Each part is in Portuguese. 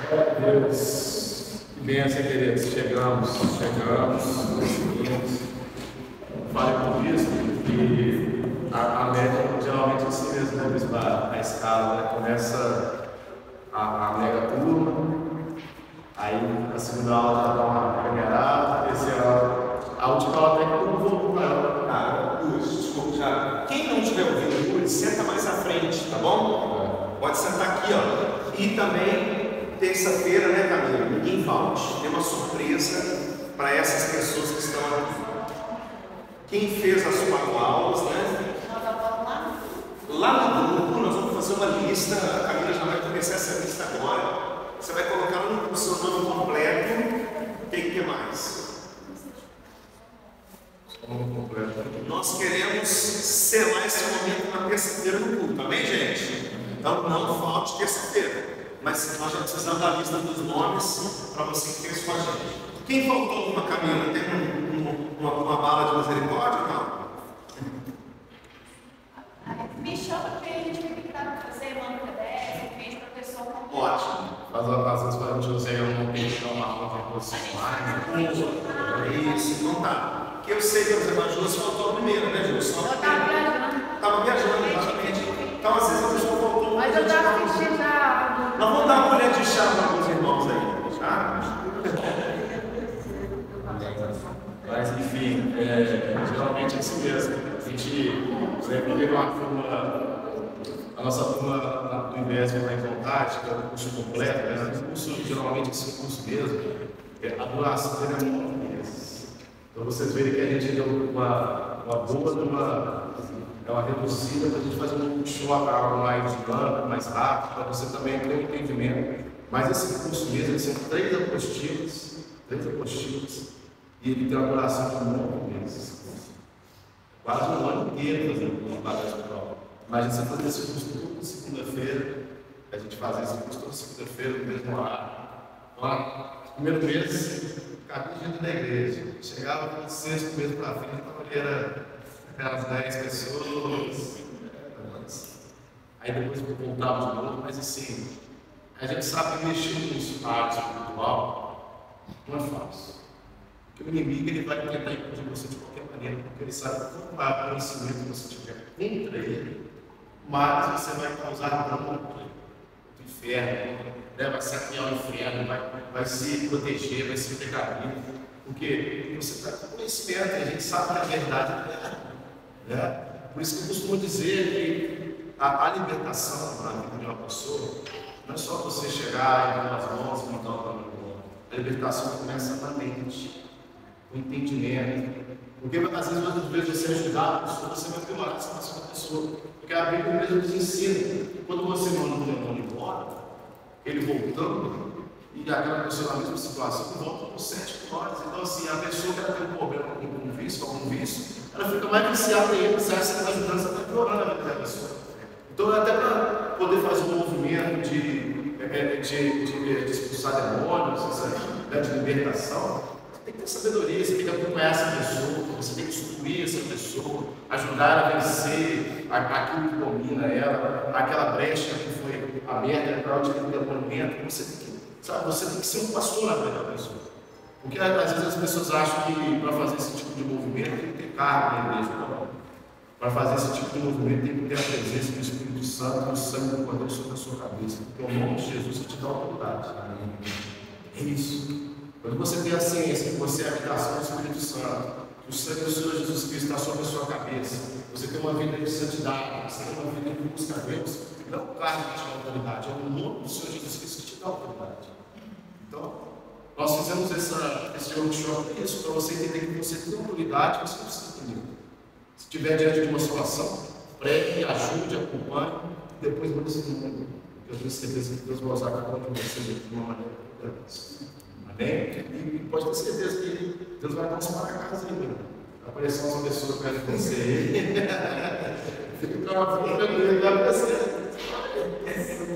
Deus, que bênção, queridos. Chegamos, seguimos. Fale por isso, que a média geralmente é assim mesmo, né, bispo? A escala, né? Começa a mega turma, aí a segunda aula já dá uma peneirada, a terceira aula, a última aula até que todo mundo voltou para ela. Desculpa, já. Quem não estiver ouvindo hoje, senta mais à frente, tá bom? Pode sentar aqui, ó. E também, terça-feira, né, Camila? Ninguém falte. Tem uma surpresa para essas pessoas que estão aqui. Quem fez as 4 aulas, né? Lá no grupo, nós vamos fazer uma lista. A Camila já vai começar essa lista agora. Você vai colocar no seu nome completo. O que mais? Nós queremos selar esse momento na terça-feira no culto, amém, gente? Então não falte terça-feira, mas nós já precisamos da lista dos nomes para você que fez com a gente. Quem faltou alguma, Camila? Tem uma bala de misericórdia ou não? Me chama que a gente vai tentar fazer uma PDF, fez para a pessoa. Ótimo. Às vezes para a gente usar um peixão marrom de reposição. Isso, então tá. Que eu sei que os evangelhos faltou primeiro, né, Gilson? Eu estava viajando. Estava viajando, exatamente. Então, às vezes a pessoa faltou. Mas eu já assisti já. Nós vamos dar uma colher de chá para alguns irmãos aí, tá? Mas, enfim, geralmente é assim mesmo. A gente sempre vê uma turma, a nossa turma do Invésio lá em Vontade, que é o curso completo, né? O curso, geralmente, esse curso mesmo, a duração dele é 9 meses. Então, vocês verem que a gente deu uma boa, uma reduzida para a gente fazer um show algo mais dinâmico, mais rápido, para você também ter um entendimento. Mas esse curso mesmo, eles são 3 apostilas, e ele tem uma duração de 9 meses. Quase um ano inteiro fazendo uma batalha espiritual. Imagina você fazer esse curso toda segunda-feira, a gente fazer esse curso toda segunda-feira, no mesmo horário. Então, primeiro mês, cabide da igreja. Chegava no 6º mês para frente, então era aquelas 10 pessoas. Aí depois voltava de novo, mas assim, a gente sabe que mexer no espaço espiritual não é fácil. Porque o inimigo ele vai tentar impedir você de qualquer maneira, porque ele sabe que quanto maior o conhecimento que você tiver contra ele, mais você vai causar dano do inferno, né? Vai saquear o inferno, vai se proteger, vai se precaver. Porque você está com conhecimento e a gente sabe que a verdade é verdade. Né? Por isso que eu costumo dizer que a libertação na vida de uma pessoa não é só você chegar e dar as mãos e montar uma mão. A libertação começa na mente. O entendimento. Porque às vezes você é ajudado a pessoa, você vai piorar a situação da pessoa. Porque a Bíblia mesmo nos ensina que quando você manda um demônio embora, ele voltando, e aquela pessoa na mesma situação, volta por 7 horas. Então, assim, a pessoa que ela tem um problema com algum vício, ela fica mais viciada em ele, você acha que essa mudança está piorando a vida da pessoa. Então, até para poder fazer um movimento de expulsar demônios, de libertação, tem que ter sabedoria, você tem que acompanhar essa pessoa, você tem que instruir essa pessoa, ajudar a vencer aquilo que domina ela, aquela brecha que foi aberta para onde ele demônio. Você tem que ser um pastor na vida da pessoa. Porque às vezes as pessoas acham que para fazer esse tipo de movimento tem que ter carne na igreja. Não. Para fazer esse tipo de movimento tem que ter a presença do Espírito Santo e o sangue do Cordeiro sobre a sua cabeça. Porque o nome de Jesus que te dá autoridade. É isso. Quando você tem a ciência que você é a habitação do Espírito Santo, que o sangue do Senhor Jesus Cristo está sobre a sua cabeça, você tem uma vida de santidade, você tem uma vida de busca a Deus, não o cargo que te dá autoridade, é o nome do Senhor Jesus Cristo que te dá autoridade. Então, nós fizemos esse workshop isso para você entender que você tem autoridade, você não precisa entender. Se estiver diante de uma situação, pregue, ajude, acompanhe, e depois manda esse mundo. Eu tenho certeza que Deus vai usar cada um de vocês de uma maneira poderosa. E pode ter certeza que Deus vai transformar a casa ainda. Apareceu uma pessoa que vai conhecer ele. Fica tranquilo, vai aparecer.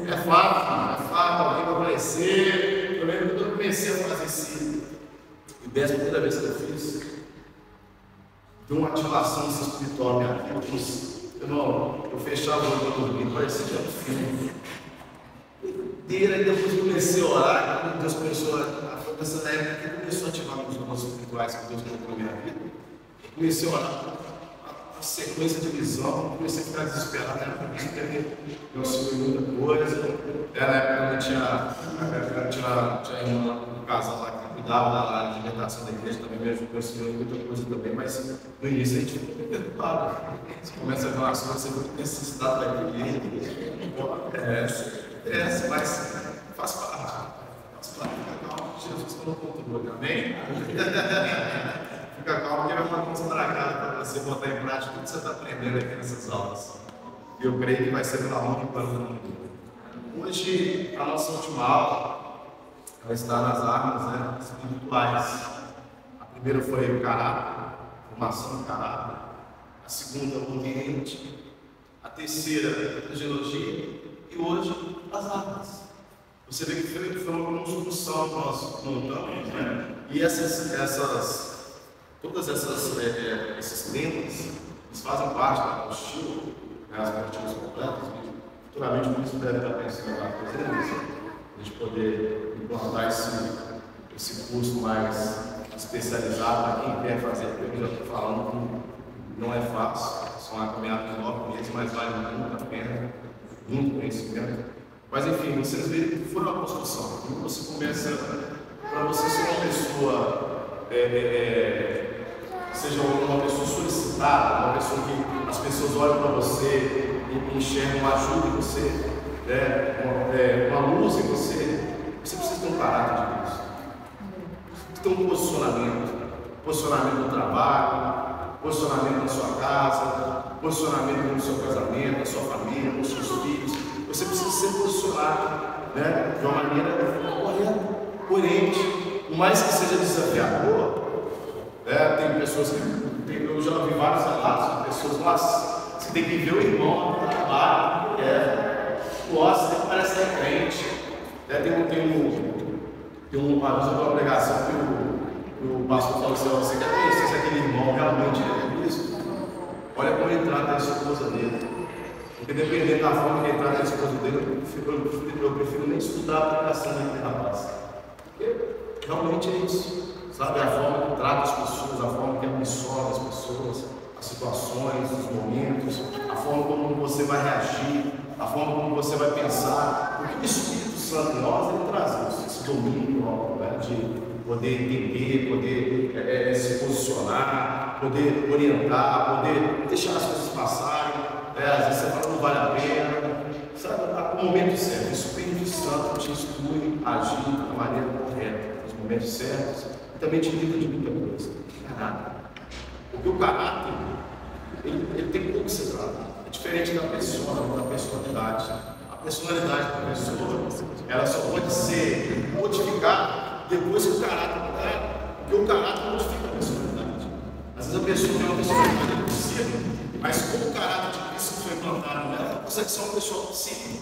É fato, alguém vai aparecer. Eu lembro quando eu comecei a fazer esse IBES, a primeira vez que eu fiz, deu uma ativação espiritual na minha vida. Eu fechava o olho para dormir, parecia que era um filme. E depois comecei a orar. Deus começou nessa época que começou a ativar os dons espirituais que Deus colocou na minha vida. Comecei a orar, a sequência de visão, comecei a ficar desesperado, né? Comecei a entender que eu segui muita coisa. Era a época que eu tinha um casal lá que cuidava da alimentação da igreja, também me ajudou a ensinar muita coisa também, mas no início a gente fica muito preocupado. Você começa a ver umas coisas, você fica necessitado daquele mas faz parte. Fica calmo, Jesus está no controle, amém? Fica calmo, que é uma coisa marcada para você botar em prática tudo que você está aprendendo aqui nessas aulas. E eu creio que vai ser pela honra e para o mundo. Hoje, a nossa última aula vai estar nas armas espirituais. A primeira foi o caráter, formação do caráter. A segunda, o ambiente. A terceira, a geologia. E hoje, as armas. Você vê que foi uma construção que nós montamos, né? E todas esses temas, eles fazem parte da apostila, né? As apostilas completas, e futuramente o ministro deve estar pensando na presença, a gente poder implantar esse curso mais especializado para quem quer fazer, porque eu já estou falando que não é fácil, são uma caminhada de 9 meses, mas vale muito a pena, muito conhecimento. Mas enfim, vocês veem que foi uma construção. Quando você começa, para você ser uma pessoa, seja uma pessoa solicitada, uma pessoa que as pessoas olham para você e enxergam uma ajuda em você, uma luz em você, você precisa ter um caráter de Deus. Você tem um posicionamento no trabalho, posicionamento na sua casa, posicionamento no seu casamento, na sua família, com os seus filhos. Você precisa ser posicionado, né, de uma maneira correta, coerente, por mais que seja desafiador. Tem pessoas que eu já vi vários relatos de pessoas, nossa, você tem que ver o irmão no trabalho, nossa, você parece que é crente. Tem uma vez uma pregação que o pastor falou assim: você quer conhecer se aquele irmão realmente é Cristo? Olha como ele trata a esposa dele. Porque dependendo da forma que ele trata a esposa dele, eu prefiro nem estudar a pregação daquele rapaz. Porque realmente é isso. Sabe, a forma que trata as pessoas, a forma que absorve as pessoas, as situações, os momentos, a forma como você vai reagir, a forma como você vai pensar. Porque o Espírito Santo em nós, ele traz isso, esse domínio, né, de poder entender, poder se posicionar, poder orientar, poder deixar as coisas passarem. Às vezes você fala, não vale a pena, sabe? No momento certo, o Espírito Santo te instrui a agir da maneira correta, nos momentos certos, e também te livra de muita coisa. Caráter. Porque o caráter, ele tem como ser tratado. É diferente da pessoa, da personalidade. A personalidade da pessoa, ela só pode ser modificada depois que o caráter mudar, porque o caráter modifica a personalidade. Às vezes a pessoa tem uma personalidade impossível, mas como o caráter de Cristo foi implantado nela, ela consegue ser uma pessoa possível.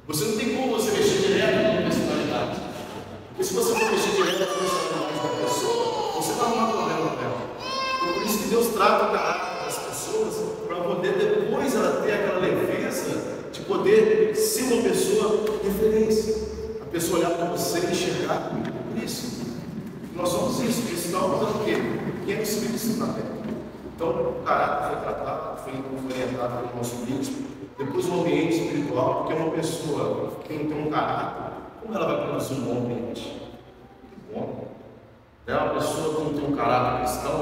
Você não tem como você mexer direto na personalidade. Porque se você for mexer direto na personalidade da pessoa, você vai arrumar problema com ela. Então, por isso que Deus trata o caráter das pessoas, para poder depois ela ter aquela leveza de poder ser uma pessoa referência. A pessoa olhar para você e enxergar por isso. Nós somos isso, porque senão nós o quê? Quem é o Espírito Santo na terra? Então, o caráter foi tratado, foi orientado pelo nosso bispo. Depois, o ambiente espiritual, porque uma pessoa que não tem um caráter, como ela vai produzir um bom ambiente? Bom. Uma pessoa que não tem um caráter cristão,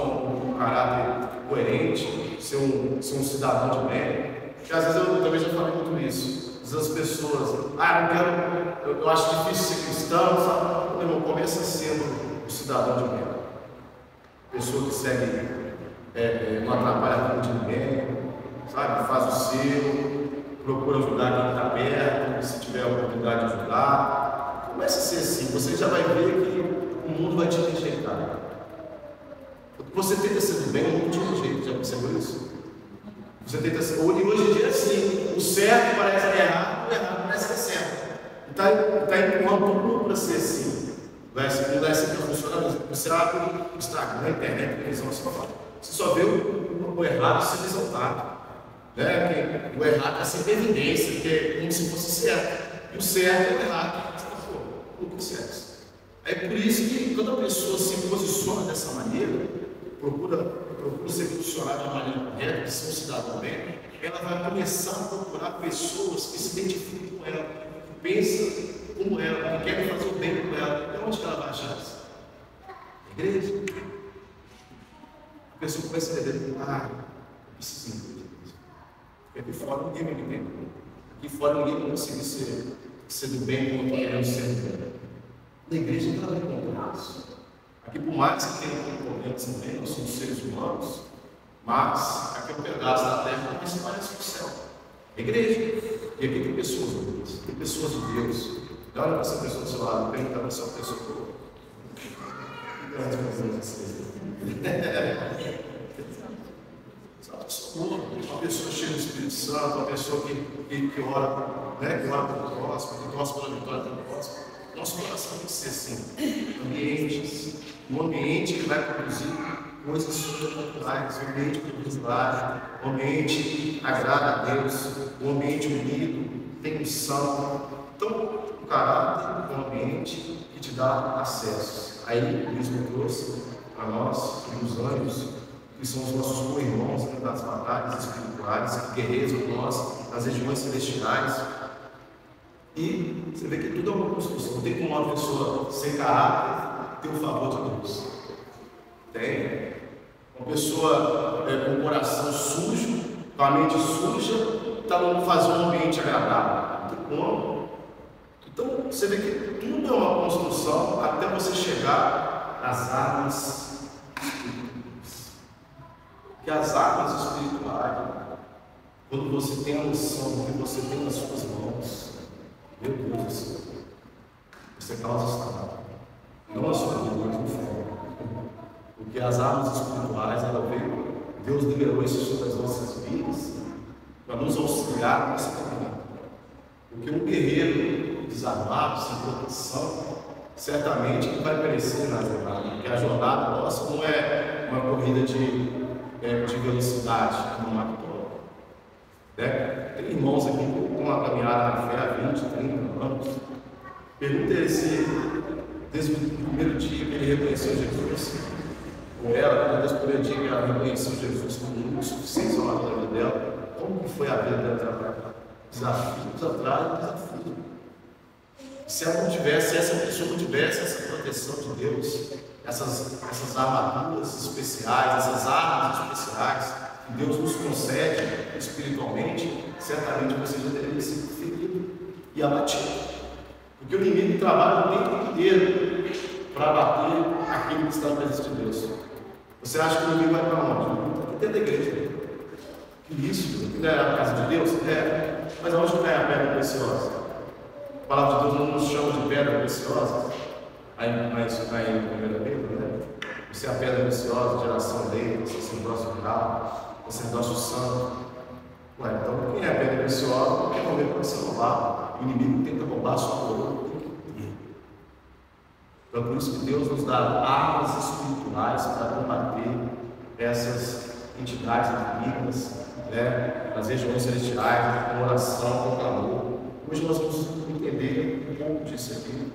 um caráter coerente, ser um cidadão de bem. Porque às vezes eu também já falei muito isso. Às vezes as pessoas, eu acho difícil ser cristão, sabe? Meu irmão, começa sendo um cidadão de bem. Pessoa que segue. Não atrapalha a vida de ninguém, sabe? Faz o seu, procura ajudar quem está perto, se tiver a oportunidade de ajudar. Comece a ser assim, você já vai ver que o mundo vai te rejeitar. Você tenta ser do bem, o mundo te rejeita, já percebeu isso? Você tenta ser, hoje em dia é assim, o certo parece que é errado, o errado parece que é certo. Está empurrando todo mundo para ser assim. Não é assim que funciona. Você abre o Instagram, a internet, a televisão, você só vê o errado sendo exaltado. Né? O errado é sempre evidência, que é como se fosse certo. E o certo é o errado. Você fala, pô, certo. É por isso que quando a pessoa se posiciona dessa maneira, procura se posicionar de uma maneira correta, que são cidadão bem, ela vai começar a procurar pessoas que se identificam com ela, que pensam como ela, que querem fazer o bem com ela. E onde que ela vai achar isso? Na igreja. A pessoa começa a entender, eu preciso de Deus. Porque aqui fora ninguém me entende. Aqui fora ninguém vai conseguir ser do bem como eu quero ser do bem. Na igreja ela vai encontrar isso. Aqui, por mais que tenha componentes também, nós somos seres humanos, mas aqui é um pedaço da terra que se parece com o céu. A igreja. E aqui tem pessoas de Deus. Tem pessoas de Deus. Olha para essa pessoa do seu lado, pergunta para essa pessoa. Uma pessoa cheia do Espírito Santo, uma pessoa que ora, né, que ora pelo próximo, que torce pela vitória pelo próximo. Nosso coração tem que ser assim. Um ambiente que vai produzir coisas sobrenaturais, um ambiente que produz milagre, um ambiente que agrada a Deus, um ambiente unido, tem unção. Então, o caráter é um ambiente que te dá acesso. Aí, Deus me trouxe para nós, os anjos, que são os nossos co-irmãos das batalhas espirituais, que guerreiam nós nas regiões celestiais. E você vê que tudo é uma construção. Não tem como uma pessoa sem caráter ter o favor de Deus. Tem. Uma pessoa com o coração sujo, com a mente suja, está não fazer um ambiente agradável. Não tem como. Então você vê que tudo é uma construção até você chegar às armas espirituais. Porque as armas espirituais, quando você tem a noção que você tem nas suas mãos, meu Deus do céu, você causa estrago. Não a sua vida, mas no fogo. Porque as armas espirituais, ela veio, Deus liberou isso sobre as nossas vidas para nos auxiliar nessa caminhada. Porque um guerreiro desarmado, sem proteção, certamente ele vai perecer na jornada. Porque a jornada nossa não é uma corrida de velocidade, como uma vitória. Né? Tem irmãos aqui que estão uma caminhada na fé há 20, 30 anos. Pergunta ele se, desde o primeiro dia que ele reconheceu Jesus, ou ela, desde o primeiro dia que ela reconheceu Jesus como o suficiente na vida dela, como que foi a vida dela? Desafios atrás de desafio. Se ela não tivesse, se essa pessoa não tivesse essa proteção de Deus, essas armaduras especiais, essas armas especiais que Deus nos concede espiritualmente, certamente você já teria sido ferido e abatido. Porque o inimigo trabalha o tempo inteiro para abater aquilo que está na presença de Deus. Você acha que o inimigo vai para onde? Está dentro da igreja. Que isso? Que não é a casa de Deus? É. Mas aonde está a pedra preciosa? A palavra de Deus não nos chama de pedra preciosa. Aí em 1 Pedro, né? Você é a pedra preciosa, geração dele, sacerdócio real, sacerdócio santo. Ué, então quem é a pedra preciosa? Porque também pode ser roubado. O inimigo tenta roubar a sua coroa. Então, por isso que Deus nos dá armas espirituais para combater essas entidades inimigas, né, nas regiões celestiais, com oração, com clamor. Hoje nós vamos entender um pouco disso aqui.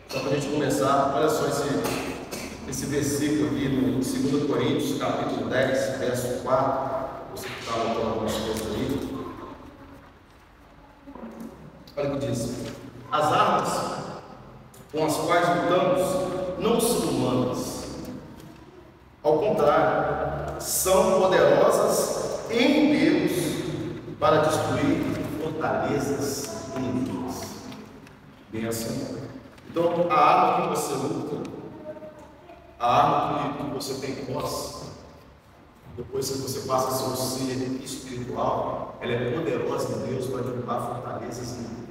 Só para a gente começar, olha só esse versículo aqui no 2 Coríntios, capítulo 10, verso 4. Você que está anotando algumas coisas aí. Olha o que diz: as armas com as quais lutamos não são humanas. Ao contrário, são poderosas em Deus para destruir fortalezas inimigas. Bem assim. Então, a arma que você luta, a arma que você tem posse, depois que você passa a ser um ser espiritual, ela é poderosa em Deus para derrubar fortalezas inimigas.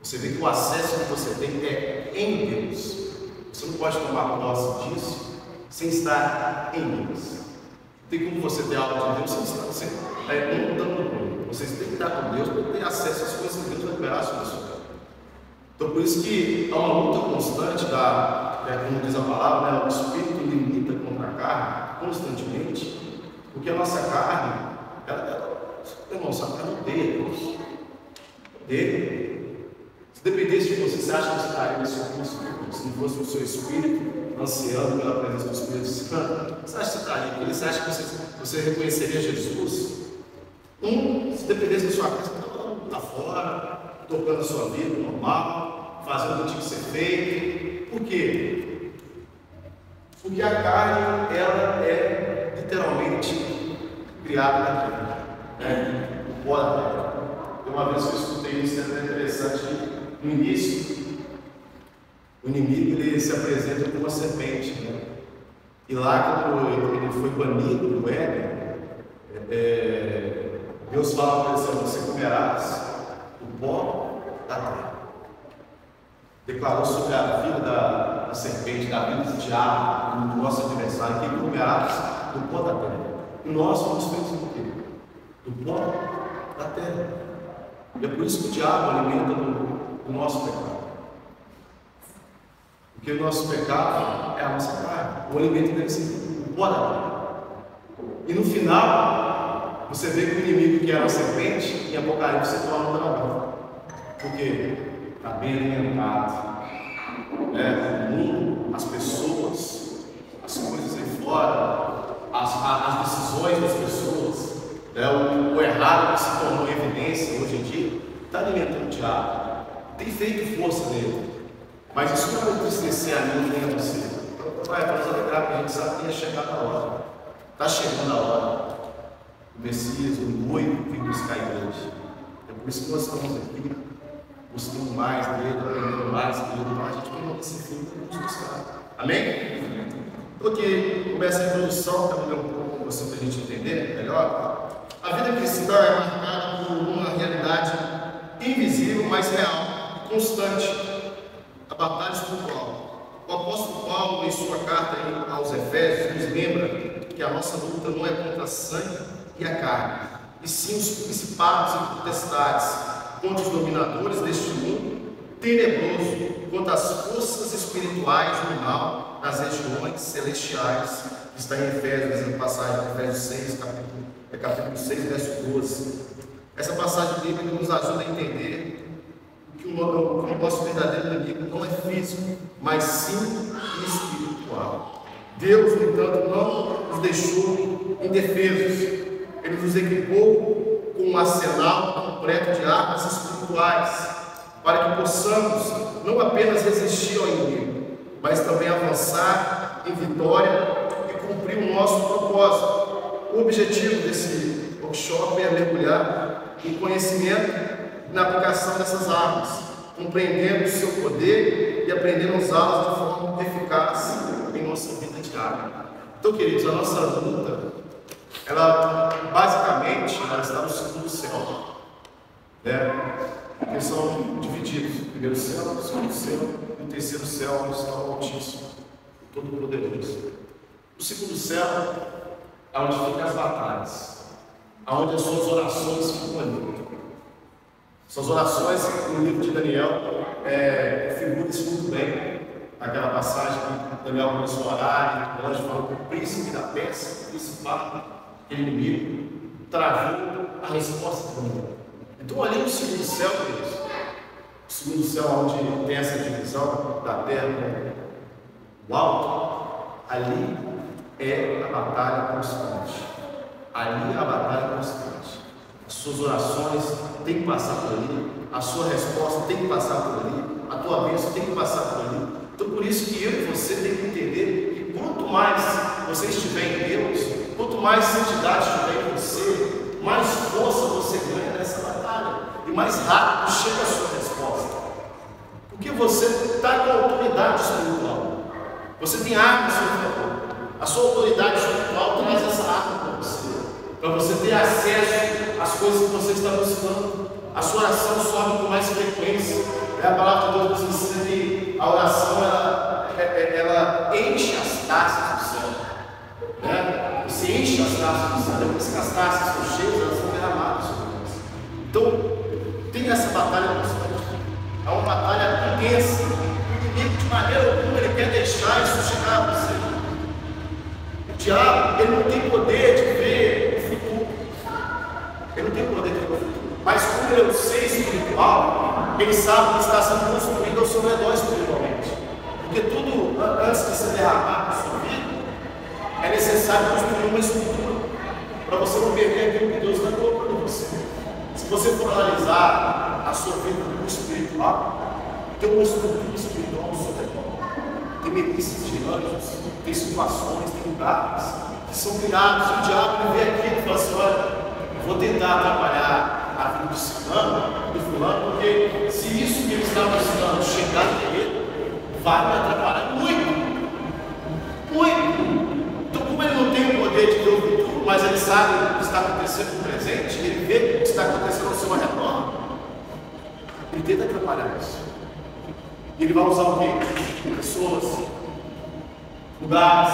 Você vê que o acesso que você tem é em Deus. Você não pode tomar posse disso sem estar em Deus. Não tem como você ter algo de Deus sem estar sem não dando com. Você tem que estar com Deus para ter acesso às coisas que Deus vai liberar sobre a sua vida. Então, por isso que há uma luta constante como diz a palavra, né, o espírito limita contra a carne constantemente, porque a nossa carne, irmão, essa carne odeia Deus. Odeia. Se dependesse de você, você acha que você estaria nesse curso? Se não fosse o seu espírito ansiando pela presença do Espírito Santo, você acha que você estaria aqui? Você acha que você reconheceria Jesus? Se dependesse da sua casa, está fora, tocando a sua vida normal, fazendo o que tinha que ser feito. Por quê? Porque a carne, ela é literalmente criada na terra, né? O pó da terra. Uma vez que eu escutei isso, é interessante. No início, o inimigo ele se apresenta como uma serpente, né? E lá, quando ele foi banido do Éden, Deus fala para ele assim: você comerás o pó da terra. Declarou sobre a vida da serpente, da vida do diabo, do nosso adversário, que comerás do pó da terra. E nós somos feitos do quê? Do pó da terra. E é por isso que o diabo alimenta do nosso pecado. Porque o nosso pecado é a nossa carne. O alimento deve ser o pó da terra. E no final, você vê que o inimigo que era a serpente, em Apocalipse se torna um dragão. Por quê? Está bem alimentado. O mundo, as pessoas, as coisas aí fora, as decisões das pessoas, o errado que se tornou evidência hoje em dia, está alimentando o diabo, tem feito força nele. Mas isso não vai entristecer a mim nem a você. Vai nos alegrar, porque a gente sabe que ia chegar na hora. Está chegando a hora. O Messias, o noivo, vem buscar a igreja. É por isso que nós estamos aqui, buscando mais dele, aprendendo mais dele, para a gente permanecer firme para nos buscar. Amém? Então aqui começa a introdução, para ler um pouco com você, para a gente entender melhor. A vida cristã é marcada por uma realidade invisível, mas real, constante. A batalha espiritual. O apóstolo Paulo, em sua carta aos Efésios, nos lembra que a nossa luta não é contra a sangue e a carne, e sim os principados e potestades, contra os dominadores deste mundo tenebroso, contra as forças espirituais do mal nas regiões celestiais. Está em Efésios, na passagem de Efésios 6, capítulo 6, verso 12. Essa passagem bíblica nos ajuda a entender que o nosso verdadeiro inimigo não é físico, mas sim espiritual. Deus, no entanto, não nos deixou indefesos. Ele nos equipou com um arsenal completo de armas espirituais, para que possamos não apenas resistir ao inimigo, mas também avançar em vitória e cumprir o nosso propósito. O objetivo desse workshop é mergulhar em conhecimento na aplicação dessas armas, compreendendo o seu poder e aprendendo a usá-las de forma eficaz em nossa vida diária. Então, queridos, a nossa luta, ela basicamente está no segundo céu, né? Eles são divididos: o primeiro céu, o segundo céu e o terceiro céu, onde está o Altíssimo, o Todo-Poderoso. O segundo céu é onde ficam as batalhas, onde as suas orações ficam ali. Essas orações, no livro de Daniel, figuram isso muito bem. Aquela passagem que Daniel começou a orar, e o anjo falou com o príncipe da Pérsia, o principal, aquele inimigo, travou a resposta do mundo. Então, ali no segundo céu, queridos, o segundo céu, onde tem essa divisão da terra, o alto, ali é a batalha constante. Ali é a batalha constante. As suas orações têm que passar por ali, a sua resposta tem que passar por ali, a tua bênção tem que passar por ali. Então, por isso que eu e você tem que entender que quanto mais você estiver em Deus, quanto mais santidade estiver em você, mais força você ganha nessa batalha e mais rápido chega a sua resposta. Porque você está com autoridade espiritual, você tem arma espiritual. A sua autoridade espiritual traz essa arma para você ter acesso às coisas que você está buscando. A sua oração sobe com mais frequência. A palavra de Deus nos ensina que a oração ela enche as taças do céu, né? Você enche as taças do céu, depois que as taças estão cheias, elas são derramadas sobre nós. Então, tem essa batalha constante. É uma batalha intensa. O inimigo, de maneira alguma, ele quer deixar isso chegar a você. O diabo, ele não tem poder de ver o futuro. Ele não tem poder de ver o futuro. Mas como ele é um ser espiritual, Ele sabe o que está sendo construído ao seu redor espiritualmente. Porque tudo, antes de se derramar na sua vida, é necessário construir uma estrutura para você não perder aquilo que Deus vai colocar para você. Se você for analisar a sua vida no espiritual, tem uma estrutura espiritual ao seu redor. Tem milícias de anjos, tem situações, tem lugares que são criados. E o diabo vem aqui e fala assim: olha, vou tentar atrapalhar a vida de fulano, porque se isso que ele está buscando chegar nele, vai me atrapalhar muito. Muito. Então, como ele não tem o poder de ver o futuro, mas ele sabe o que está acontecendo no presente, ele vê o que está acontecendo ao seu redor, ele tenta atrapalhar isso. E ele vai usar o quê? Pessoas, lugares,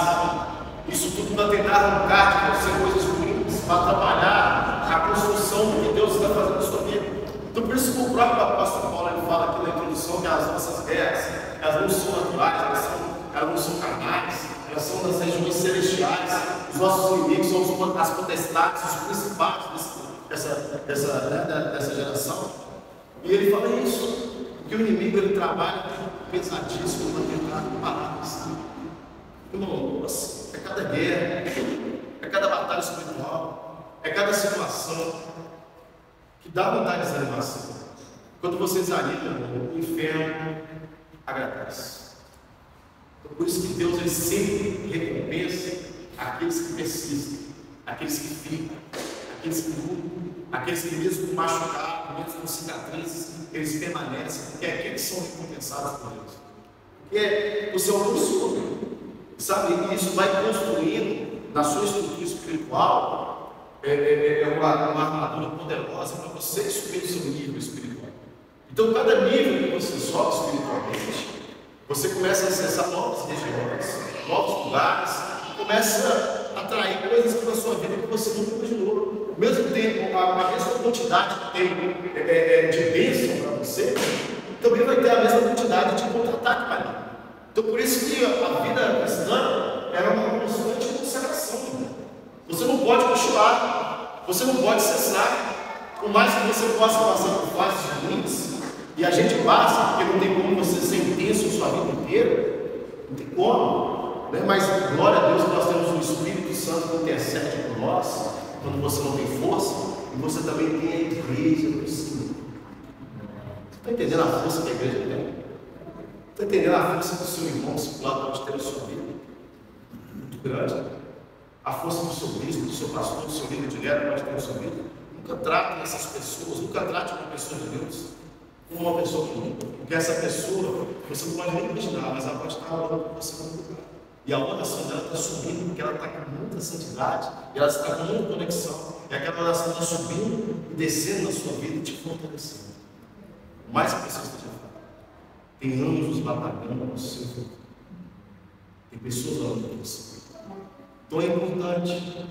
isso tudo para tentar arrancar de você coisas ruins, para atrapalhar a construção do que Deus está fazendo na sua vida. Então, por isso que o próprio pastor Paulo ele fala aqui na introdução que as nossas guerras, elas não são naturais, elas não são carnais, elas são das regiões celestiais. Os nossos inimigos são as potestades, os principais dessa geração. E ele fala isso, que o inimigo ele trabalha pesadíssimo para tentar parar isso. Irmão, é cada guerra, é cada batalha espiritual, é cada situação que dá vontade de desanimação. Quando você desanima, o inferno agradece. Então, por isso que Deus ele sempre recompensa aqueles que persistem, aqueles que ficam, aqueles que lutam, aqueles que mesmo machucados, mesmo com cicatrizes, eles permanecem, porque aqueles são recompensados por Deus. Porque o Senhor não soube, sabe? E isso vai construindo na sua estrutura espiritual uma armadura poderosa para você subir o seu nível espiritual. Então, cada nível que você sobe espiritualmente, você começa a acessar novas regiões, novos lugares, começa a atrair coisas na sua vida que você nunca imaginou. Ao mesmo tempo, a mesma quantidade que tem de bênção para você, também vai ter a mesma quantidade de contra-ataque para ele. Então, por isso que a vida cristã era uma constante consagração. Você não pode cochilar, você não pode cessar, por mais que você possa passar por fases ruins, e a gente passa, porque não tem como você ser intenso a sua vida inteira, não tem como, né? Mas glória a Deus que nós temos um Espírito Santo que intercede por nós, quando você não tem força, e você também tem a igreja por cima. Você está entendendo a força que a igreja tem? Está entendendo a força que o seu irmão discipulado pode ter na sua vida? Muito grande. A força do seu bispo, do seu pastor, do seu líder de guerra pode ter na sua vida. Nunca trate essas pessoas, nunca trate uma pessoa de Deus como uma pessoa comum. Porque essa pessoa, você não pode nem imaginar, mas ela pode estar orando por você no lugar. E a oração dela está subindo, porque ela está com muita santidade, e ela está com muita conexão. E aquela oração está subindo e descendo na sua vida e te fortalecendo. O mais que você esteja falando. Tem anjos batalhando no seu futuro. Tem pessoas orando por você. Então é importante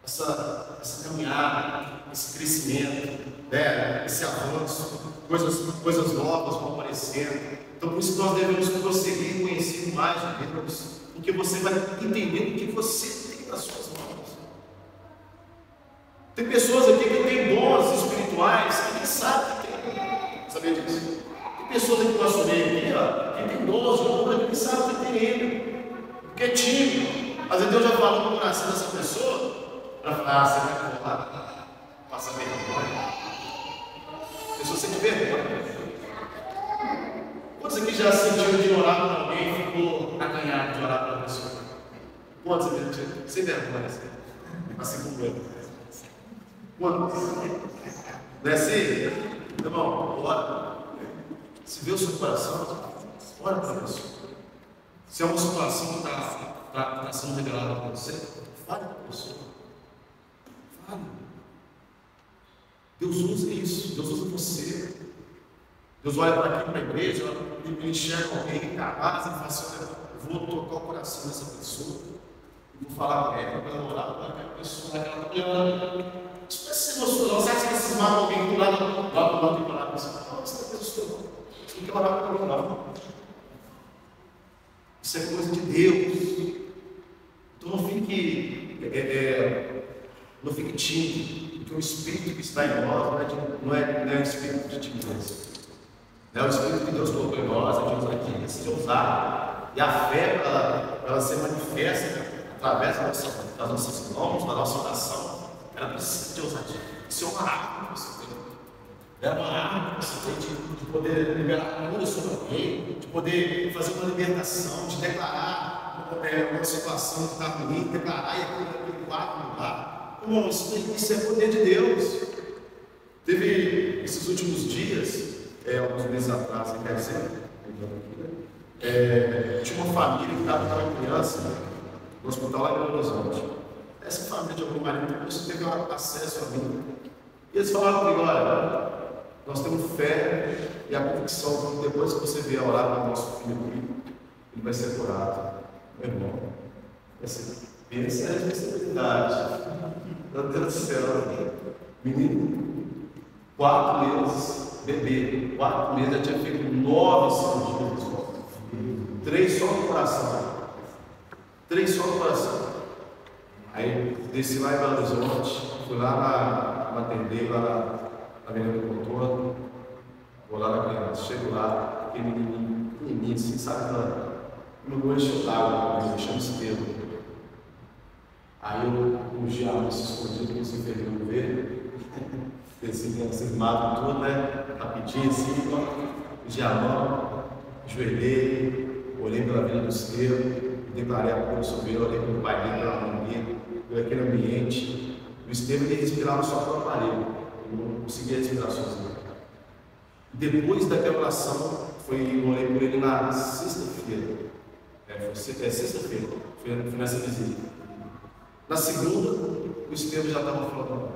essa caminhada, esse crescimento, né? Esse avanço, coisas novas vão aparecendo. Então por isso que nós devemos prosseguir conhecendo mais de Deus, porque você vai entender o que você tem nas suas mãos. Tem pessoas aqui que têm dons espirituais que nem sabem que tem. Sabia disso? Tem pessoas aqui no nosso meio aqui, ó, que tem dons de cura que nem sabem que tem ele, porque é tímido. Às vezes Deus já falou no coração dessa pessoa, para falar, você vai falar, passa vergonha. A pessoa sente vergonha. Quantos aqui já sentiram de orar por alguém e ficou acanhado de orar pela pessoa? Quantos aqui sem vergonha? Assim como eu. Quantos? Não é assim? Irmão, ora. Se vê o seu coração, ora para a pessoa. Se é uma situação que está sendo revelada para você, fale para a pessoa. Fale. Deus usa isso, Deus usa você. Deus olha para aqui, para a igreja, ele enxerga alguém na casa e fala assim: olha, eu vou tocar o coração dessa pessoa, e vou falar com ela, para ela orar para aquela pessoa, naquela olhando. Isso vai ser emocional. Sabe que você vai se esmar com alguém do lado e falar para você: não, essa pessoa não quer orar para mim, não. Isso é coisa de Deus. Então não fique tímido, porque o Espírito que está em nós não é um espírito de timidez. O Espírito que Deus colocou em nós, a gente aqui, precisa usar. E a fé, ela se manifesta através das nossas mãos, da nossa oração. Ela precisa de ousadia. Isso é uma arma que você tem. É uma arma que você tem de poder liberar cura sobre alguém, de poder fazer uma libertação, de declarar uma situação que está ruim, declarar e aquele quadro mudar. Irmão, isso é poder de Deus. Teve esses últimos dias, alguns meses atrás, quer dizer, tinha uma família que estava com uma criança no hospital lá em Belo Horizonte. Essa família de alguma maneira teve acesso a mim. E eles falaram comigo: olha, nós temos fé e a convicção que depois que você vier orar para o nosso filho, ele vai ser curado. Meu irmão, pensa a responsabilidade. Meu Deus do céu, menino, 4 meses, bebê, 4 meses, já tinha feito 9 cirurgias, 3 só no coração. 3 só no coração. Aí desci lá em Belo Horizonte, fui lá na atender, lá na Avenida do Contorno, vou lá na criança, chego lá, aquele menininho assim, sabe, no meu encheu d'água, me chama Estevam. Aí o diabo se escondido com os enfermeiros ver, eles matam tudo, né? Rapidinho assim, o diamão, ajoelhei, olhei pela vida do Estevam, declarei a cura sobre ele, olhei pelo pai dele, pela mãe dele, por aquele ambiente. O Estevam ele respirava só pelo aparelho, ele não conseguia respirar sozinho. Depois daquela oração, eu olhei por ele na sexta-feira. Sexta-feira, foi nessa visita. Na segunda, o Estevam já estava falando.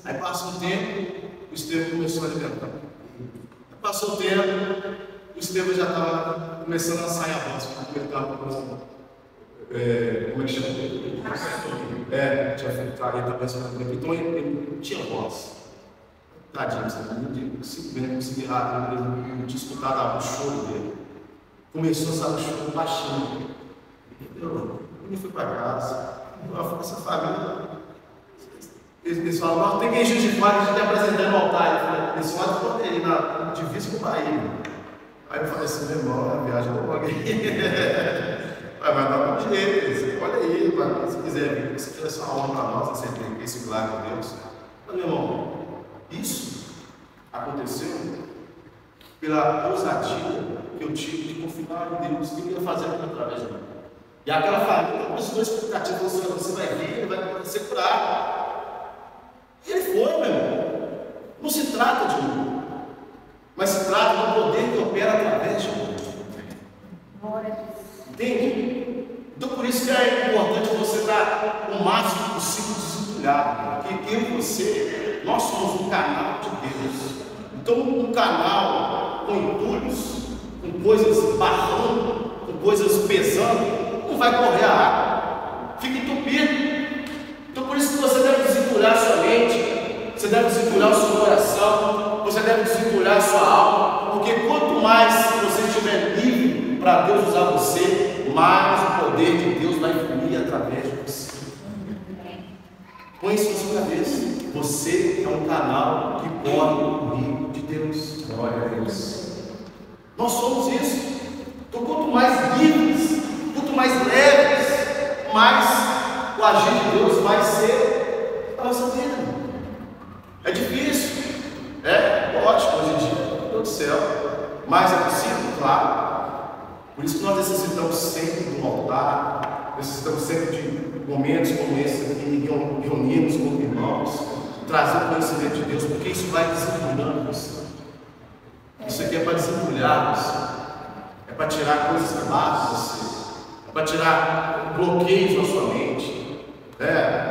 Aí passou um tempo, o Estevam começou a alimentar. Aí passou o tempo, o Estevam já estava começando a sair a voz, porque ele estava com como é que chama? Tinha filtrado, ele estava pensando, então ele não tinha voz. Tadinho, não conseguia não tinha escutado o choro dele. Começou a sair o choro baixinho. Eu fui para casa, eu falei, essa família. Eles falam, tem que ir de fora, a gente está apresentando no altar. Eles falam que pode ir na divisa com o Bahia. Aí eu falei assim, meu irmão, a viagem não pode ir. Vai dar para direito, olha aí, se quiser vir, se quiser só uma honra para nós, você tem esse milagre de Deus. Mas, meu irmão, isso aconteceu pela ousadia que eu tive de confiar em Deus, que ele ia fazer aquilo através de mim. E aquela família começou a explicativa, você vai vir, ele vai ser curado. E ele foi, meu irmão. Não se trata de mim, mas se trata do poder que opera através de mim. Entende? Então por isso que é importante você estar o máximo possível desentulhado. Porque eu e você, nós somos um canal de Deus. Então um canal com entulhos, com coisas barrando, com coisas pesando, não vai correr a água, fica entupido. Então por isso que você deve desentulhar sua mente, você deve desentulhar o seu coração, você deve desentulhar a sua alma, porque quanto mais você estiver livre para Deus usar você, mais o poder de Deus vai fluir através de você. Põe isso na sua cabeça. Você é um canal que corre o rio de Deus. Glória a Deus. Nós somos isso. Então quanto mais livres, quanto mais leves, mais o agir de Deus vai ser a nossa vida. É difícil, lógico, hoje em dia, meu Deus do céu, mas é possível, claro. Por isso que nós necessitamos sempre do altar, necessitamos sempre de momentos como esse aqui, reunirmos com irmãos, trazer o conhecimento de Deus, porque isso vai desentulhando você. Isso aqui é para desentulhar você, é para tirar coisas abaixo de você. Para tirar bloqueios na sua mente,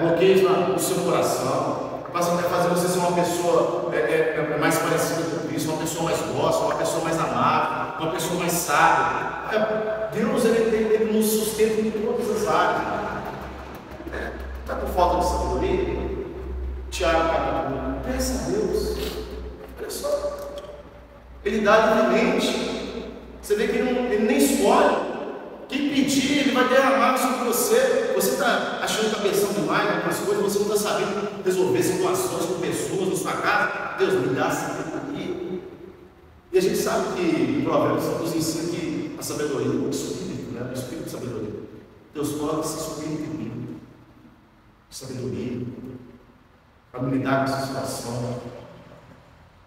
bloqueios no seu coração, para fazer você ser uma pessoa mais parecida com Cristo, uma pessoa mais próxima, uma pessoa mais amável, uma pessoa mais sábia. Deus ele nos sustenta em todas as áreas. Está com falta de sabedoria? Tiago capítulo 1, peça a Deus. Olha só, Ele dá livremente. Você vê que ele nem escolhe. Quem pedir, ele vai derramar sobre você. Você está achando que está pensando demais em algumas coisas, você não está sabendo resolver situações com pessoas na sua casa. Deus, me dá sabedoria. a gente sabe que o Provérbios nos ensina que a sabedoria, o espírito, né? O espírito de sabedoria. Deus coloca esse espírito em mim, sabedoria, para me lidar com essa situação.